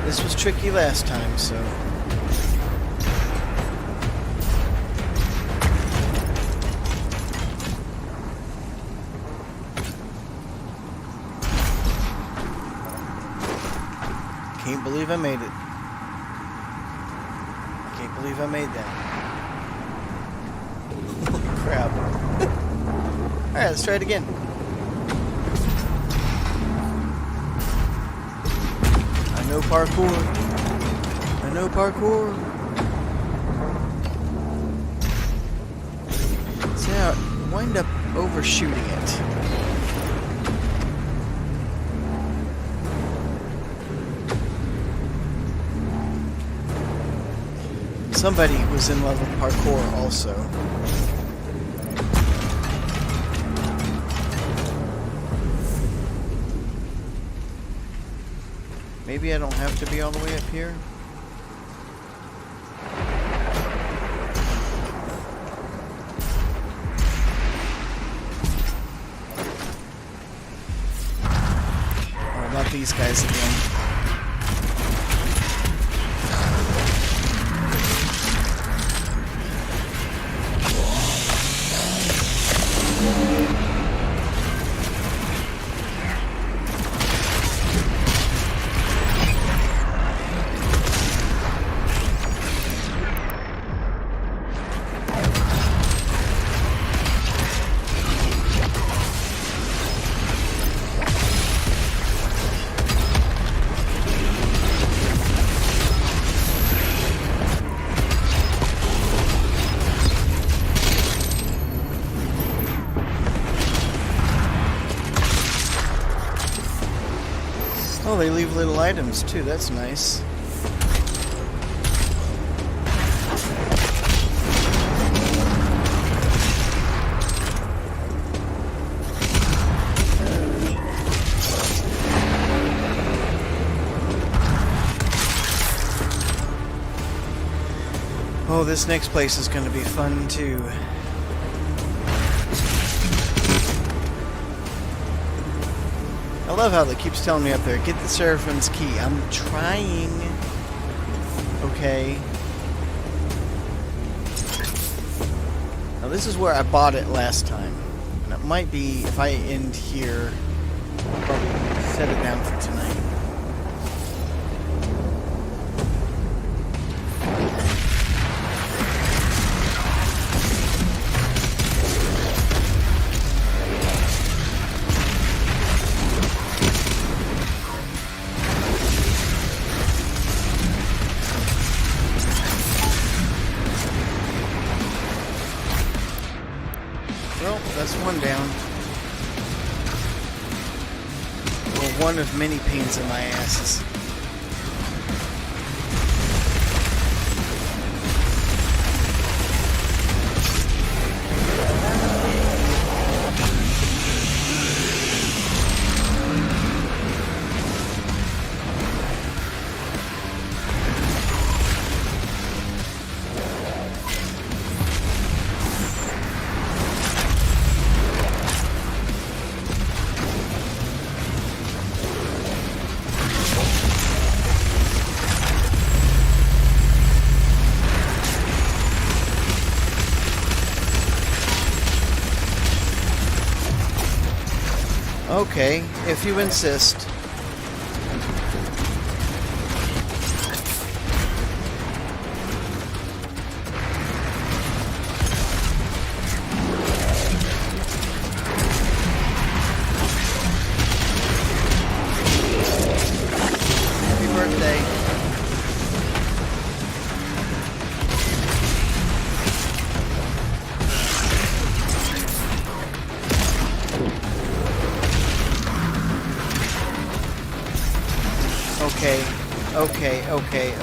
This was tricky last time, so... Can't believe I made it. I can't believe I made that. Holy crap. Alright, let's try it again. know parkour. I know parkour. See, I wind up overshooting it. Somebody was in love with parkour also. Maybe I don't have to be all the way up here. Oh, not these guys again. Oh, they leave little items too, that's nice. Oh, this next place is going to be fun too. I love how it keeps telling me up there, get the Seraphim's key. I'm trying. Okay. Now this is where I bought it last time. And it might be, if I end here, I'll probably set it down for tonight. Well, that's one down. Well, one of many pains in my asses. Okay, if you insist. Happy birthday.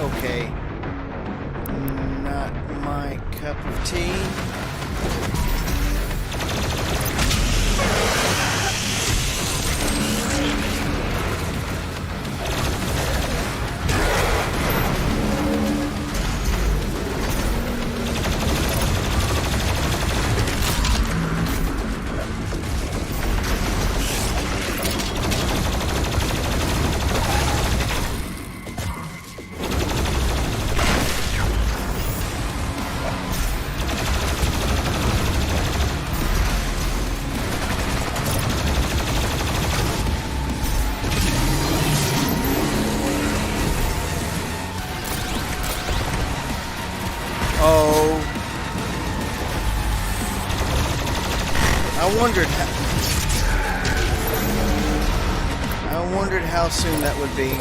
Okay. Not my cup of tea. Oh. I wondered how soon that would be.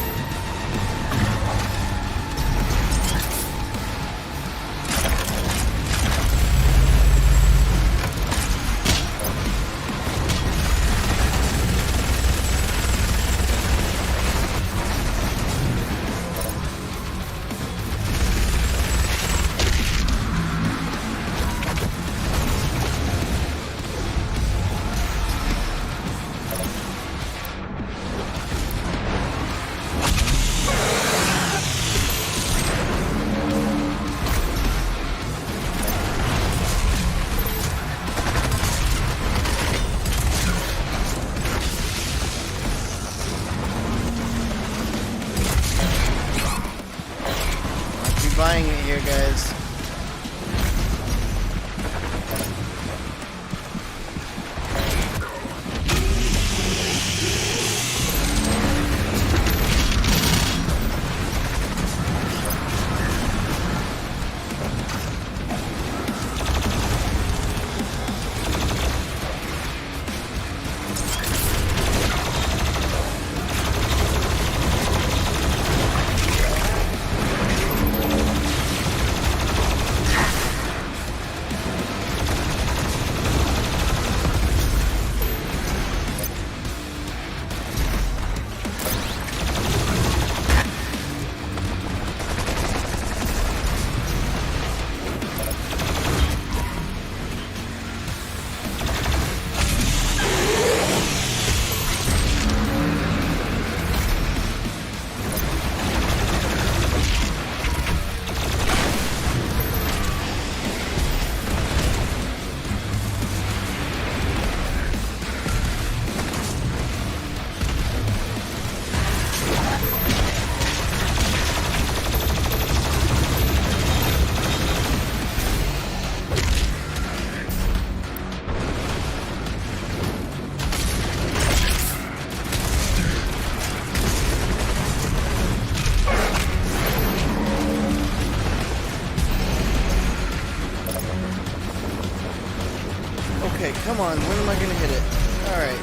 Okay, come on. When am I gonna hit it? Alright.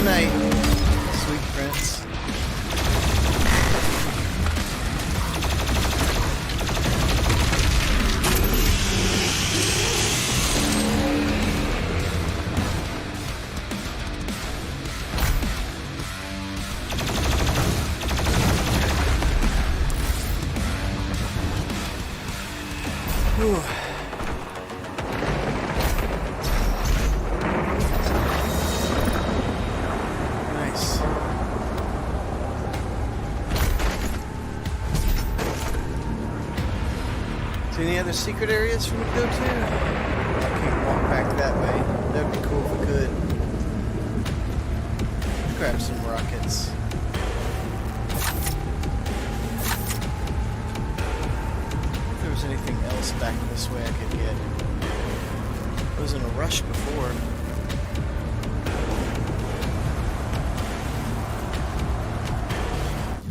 Night, sweet prince. Whew. Any other secret areas for me to go to? I can't walk back that way. That'd be cool if we could. Grab some rockets. If there was anything else back this way I could get. I was in a rush before.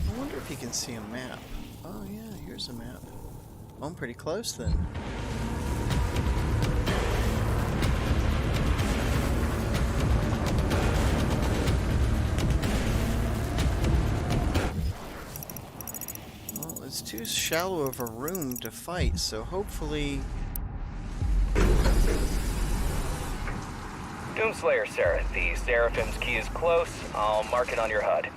I wonder if you can see a map. Oh yeah, here's a map. I'm pretty close then. Well, it's too shallow of a room to fight, so hopefully... Doomslayer, Sarah. The Seraphim's key is close. I'll mark it on your HUD.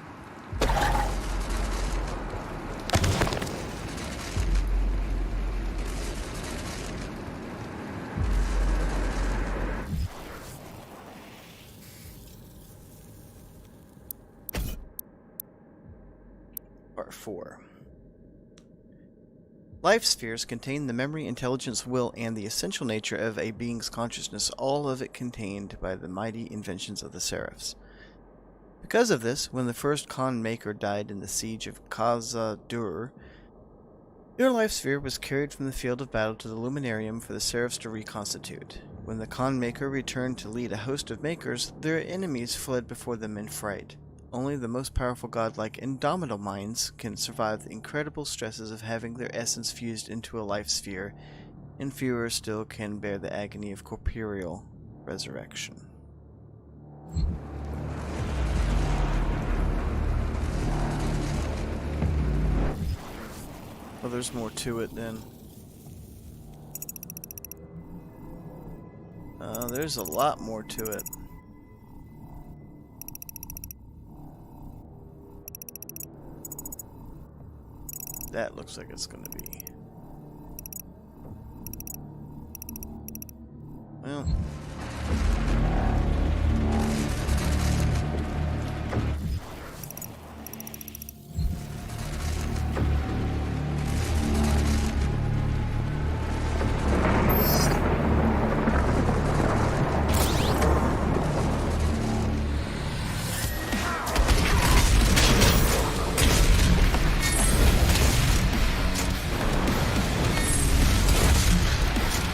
Part 4. Life spheres contain the memory, intelligence, will, and the essential nature of a being's consciousness, all of it contained by the mighty inventions of the Seraphs. Because of this, when the first Khan Maker died in the siege of Khazad-dûr, your life sphere was carried from the field of battle to the Luminarium for the Seraphs to reconstitute. When the Khan Maker returned to lead a host of Makers, their enemies fled before them in fright. Only the most powerful godlike indomitable minds can survive the incredible stresses of having their essence fused into a life sphere, and fewer still can bear the agony of corporeal resurrection. Well, there's more to it then. There's a lot more to it. That looks like it's gonna be. Well.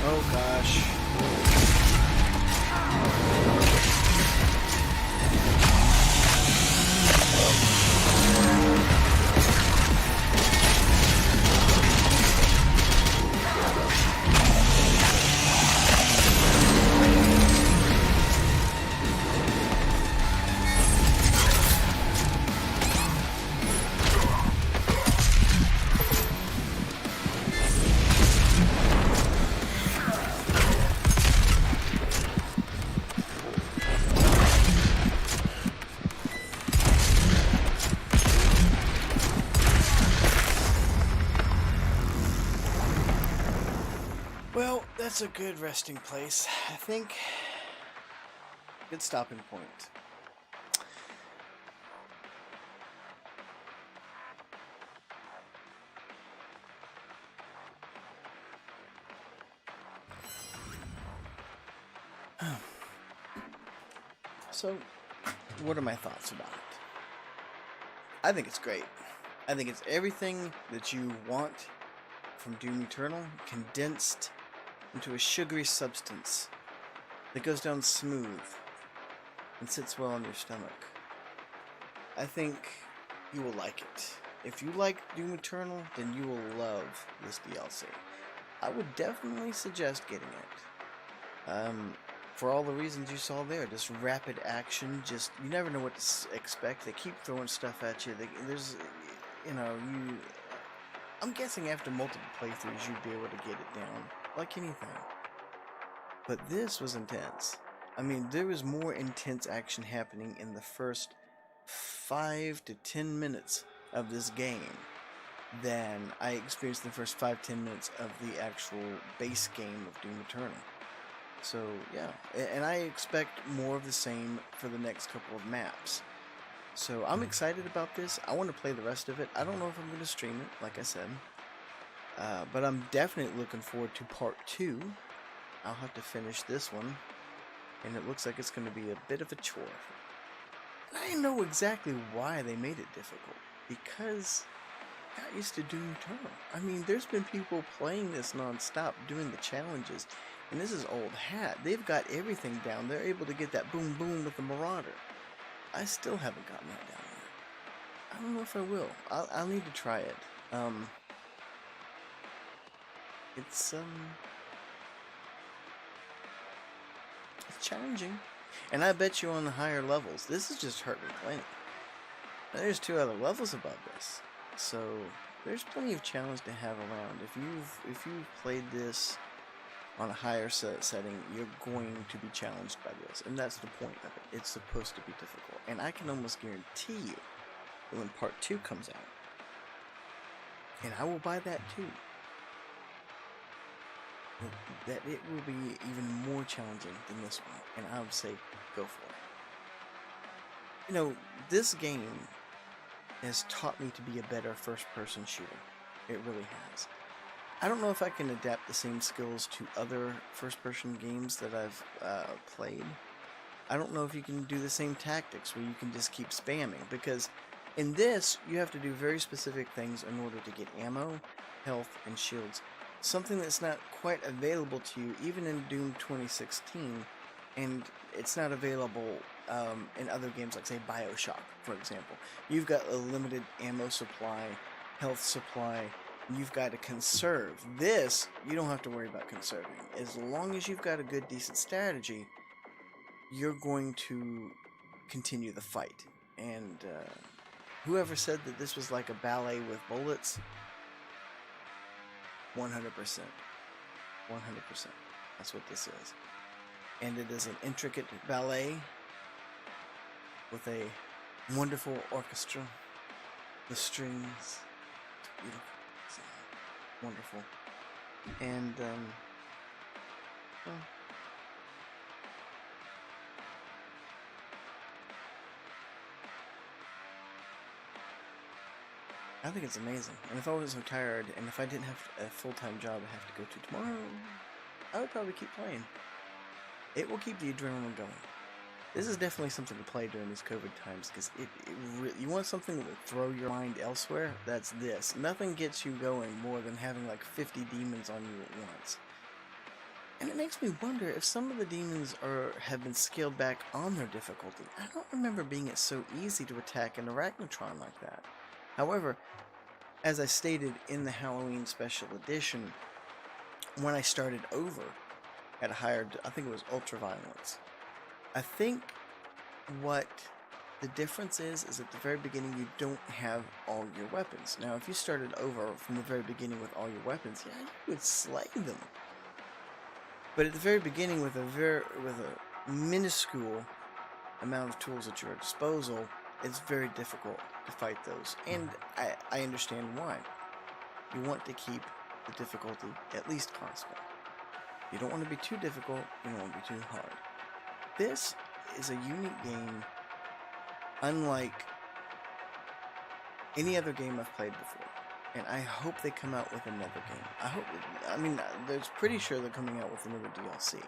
Oh gosh. Well, that's a good resting place. I think. Good stopping point. So, what are my thoughts about it? I think it's great. I think it's everything that you want from Doom Eternal condensed into a sugary substance that goes down smooth and sits well on your stomach. I think you will like it. If you like Doom Eternal, then you will love this DLC. I would definitely suggest getting it. For all the reasons you saw there, just rapid action, just, you never know what to expect. They keep throwing stuff at you. I'm guessing after multiple playthroughs you'd be able to get it down, like anything. But this was intense. I mean, there was more intense action happening in the first 5 to 10 minutes of this game than I experienced in the first 5-10 minutes of the actual base game of Doom Eternal. So, yeah, and I expect more of the same for the next couple of maps. So, I'm excited about this. I want to play the rest of it. I don't know if I'm going to stream it, like I said. But I'm definitely looking forward to part 2. I'll have to finish this one. And it looks like it's going to be a bit of a chore. And I know exactly why they made it difficult. Because I got used to Doom Eternal. I mean, there's been people playing this non-stop, doing the challenges. And this is old hat. They've got everything down. They're able to get that boom boom with the Marauder. I still haven't gotten that down yet. I don't know if I will. I'll need to try it. It's challenging. And I bet you on the higher levels, this is just hurt me plenty. Now, there's 2 other levels above this. So there's plenty of challenge to have around. If you've played this on a higher setting, you're going to be challenged by this, and that's the point of it. It's supposed to be difficult, and I can almost guarantee you that when part 2 comes out, and I will buy that too, that it will be even more challenging than this one, and I would say go for it. You know, this game has taught me to be a better first-person shooter. It really has. I don't know if I can adapt the same skills to other first-person games that I've played. I don't know if you can do the same tactics where you can just keep spamming, because in this, you have to do very specific things in order to get ammo, health, and shields. Something that's not quite available to you even in Doom 2016, and it's not available in other games like, say, BioShock, for example. You've got a limited ammo supply, health supply. You've got to conserve. This, you don't have to worry about conserving. As long as you've got a good, decent strategy, you're going to continue the fight. And whoever said that this was like a ballet with bullets, 100%. 100%. That's what this is. And it is an intricate ballet with a wonderful orchestra. The strings. It's beautiful. Wonderful. And well, I think it's amazing. And if I wasn't so tired, and if I didn't have a full-time job I have to go to tomorrow, I would probably keep playing. It will keep the adrenaline going. This is definitely something to play during these COVID times, because you want something that will throw your mind elsewhere, that's this. Nothing gets you going more than having like 50 demons on you at once. And it makes me wonder if some of the demons have been scaled back on their difficulty. I don't remember being it so easy to attack an Arachnotron like that. However, as I stated in the Halloween Special Edition, when I started over at a higher, I think it was Ultraviolence, I think what the difference is at the very beginning you don't have all your weapons. Now, if you started over from the very beginning with all your weapons, yeah, you would slay them. But at the very beginning, with a minuscule amount of tools at your disposal, it's very difficult to fight those. And I understand why. You want to keep the difficulty at least constant. You don't want to be too difficult, you don't want to be too hard. This is a unique game, unlike any other game I've played before. And I hope they come out with another game. I mean, they're pretty sure they're coming out with another DLC.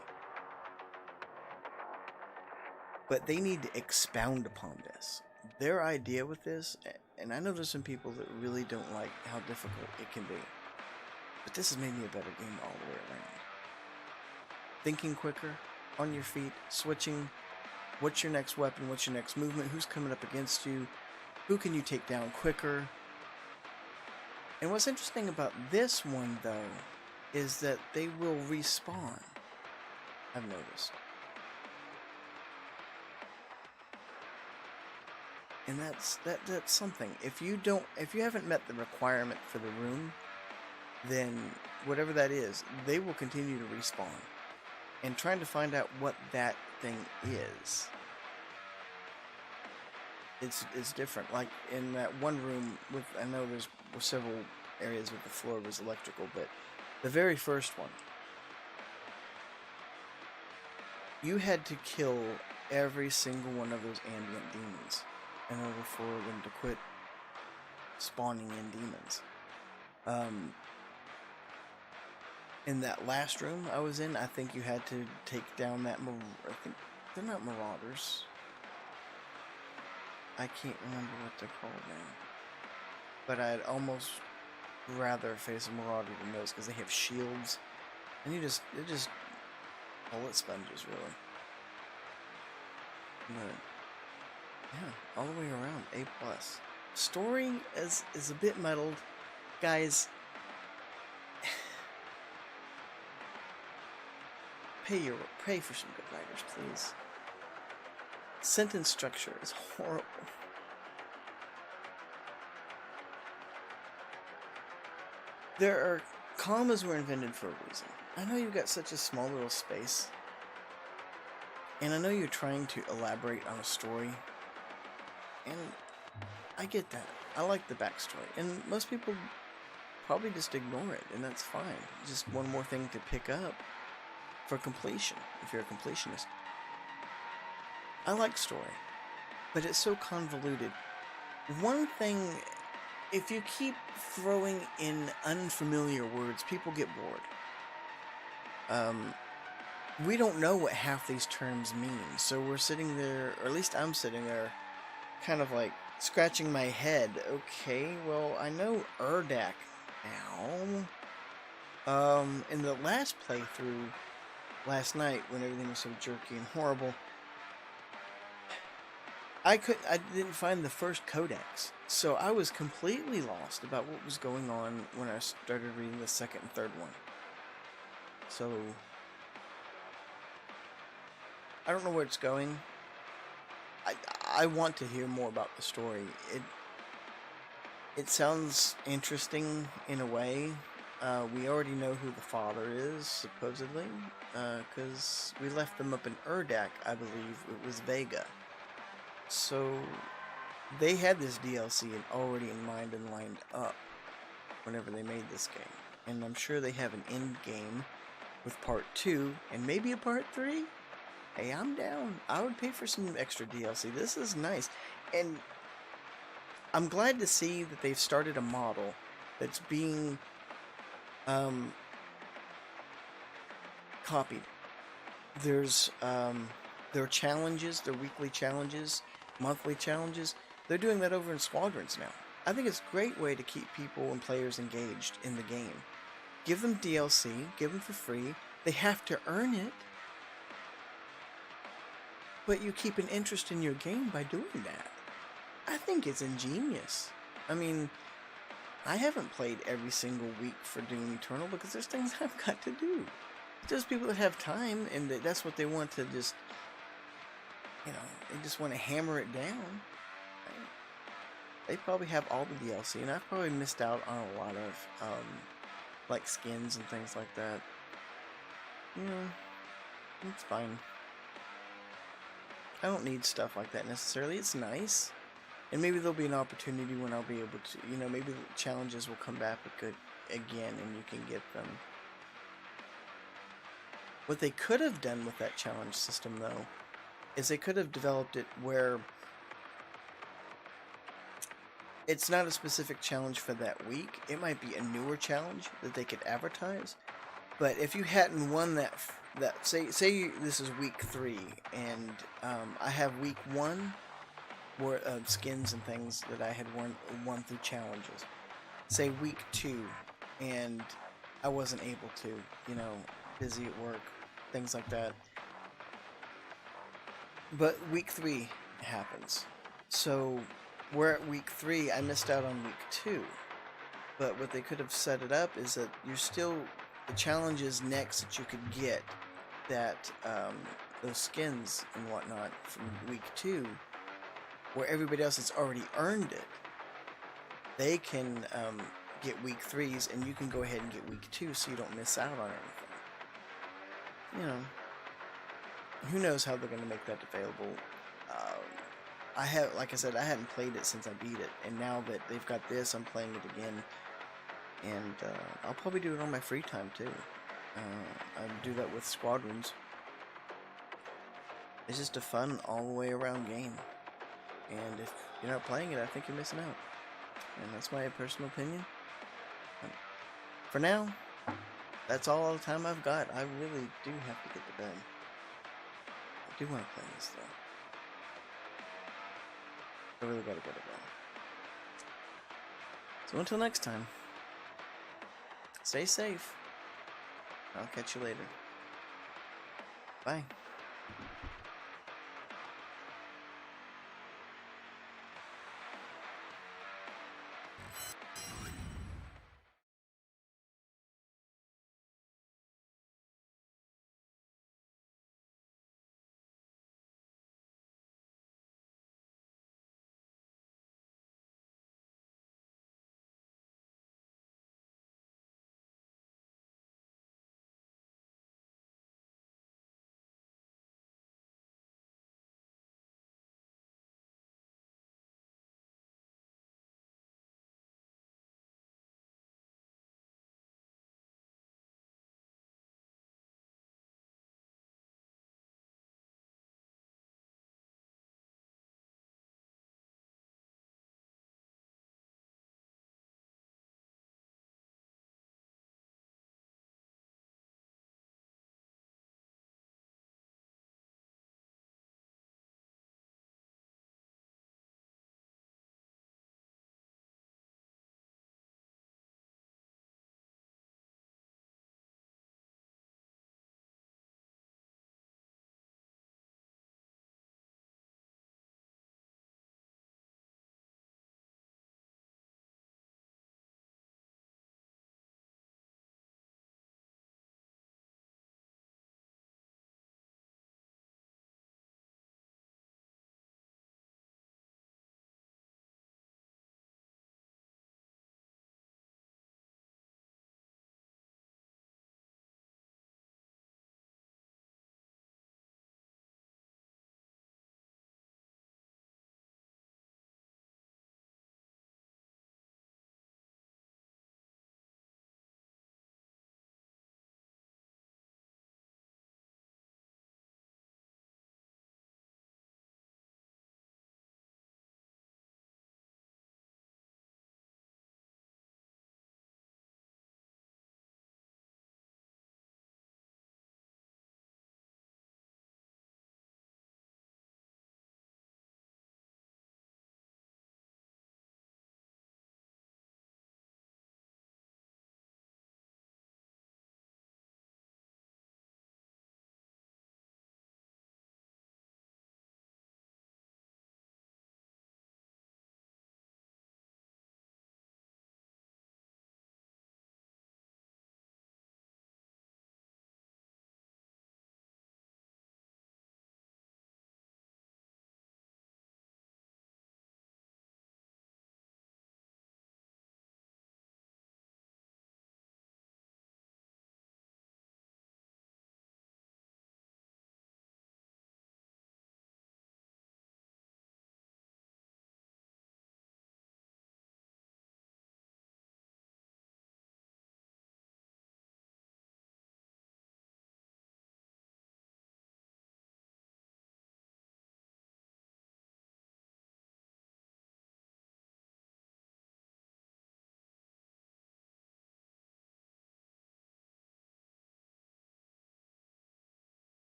But they need to expound upon this. Their idea with this, and I know there's some people that really don't like how difficult it can be, but this has made me a better game all the way around. Thinking quicker, on your feet, switching, what's your next weapon, what's your next movement, who's coming up against you, who can you take down quicker. And what's interesting about this one, though, is that they will respawn, I've noticed. And that's something. If you haven't met the requirement for the room, then whatever that is, they will continue to respawn. And trying to find out what that thing is, it's different. Like in that one room with, I know there's several areas where the floor was electrical, but the very first one, you had to kill every single one of those ambient demons in order for them to quit spawning in demons. In that last room I was in, I think you had to take down that I think they're not marauders. I can't remember what they're called now. But I'd almost rather face a marauder than those because they have shields, and they're just bullet sponges, really. But yeah, all the way around, A+. Story is a bit muddled, guys. Pray for some good writers, please. Sentence structure is horrible. Commas were invented for a reason. I know you've got such a small little space, and I know you're trying to elaborate on a story, and I get that. I like the backstory, and most people probably just ignore it, and that's fine. Just one more thing to pick up for completion, if you're a completionist. I like story, but it's so convoluted. One thing, if you keep throwing in unfamiliar words, people get bored. We don't know what half these terms mean, so we're sitting there, or at least I'm sitting there, kind of like scratching my head. Okay, well, I know Urdak now. In the last playthrough, last night, when everything was so jerky and horrible, I didn't find the first codex, so I was completely lost about what was going on when I started reading the second and third one. So I don't know where it's going. I want to hear more about the story. It sounds interesting in a way. We already know who the father is, supposedly, because we left them up in Urdak, I believe. It was Vega. So they had this DLC already in mind and lined up whenever they made this game. And I'm sure they have an end game with part 2 and maybe a part 3. Hey, I'm down. I would pay for some extra DLC. This is nice. And I'm glad to see that they've started a model that's being copied. There's there are challenges, there are weekly challenges, monthly challenges. They're doing that over in Squadrons now. I think it's a great way to keep people and players engaged in the game. Give them DLC, give them for free. They have to earn it. But you keep an interest in your game by doing that. I think it's ingenious. I mean, I haven't played every single week for Doom Eternal because there's things I've got to do. There's people that have time and that's what they want to just, you know, they just want to hammer it down. They probably have all the DLC, and I've probably missed out on a lot of, like, skins and things like that. It's fine. I don't need stuff like that necessarily. It's nice. And maybe there'll be an opportunity when I'll be able to, you know, maybe the challenges will come back again and you can get them. What they could have done with that challenge system, though, is they could have developed it where it's not a specific challenge for that week. It might be a newer challenge that they could advertise. But if you hadn't won that say this is week 3, and I have week 1 where skins and things that I had won through challenges. Say week 2, and I wasn't able to, you know, busy at work, things like that. But week 3 happens. So we're at week 3, I missed out on week 2. But what they could have set it up is that you're still, the challenges next that you could get, that those skins and whatnot from week 2, where everybody else has already earned it, they can get week 3s, and you can go ahead and get week 2 so you don't miss out on anything. You know, who knows how they're going to make that available. Like I said, I hadn't played it since I beat it, and now that they've got this, I'm playing it again, and I'll probably do it on my free time too. I do that with Squadrons. It's just a fun all the way around game, and if you're not playing it, I think you're missing out, and that's my personal opinion. For now, that's all the time I've got. I really do have to get to bed. I do want to play this though. I really gotta go to bed. So until next time, stay safe. I'll catch you later. Bye.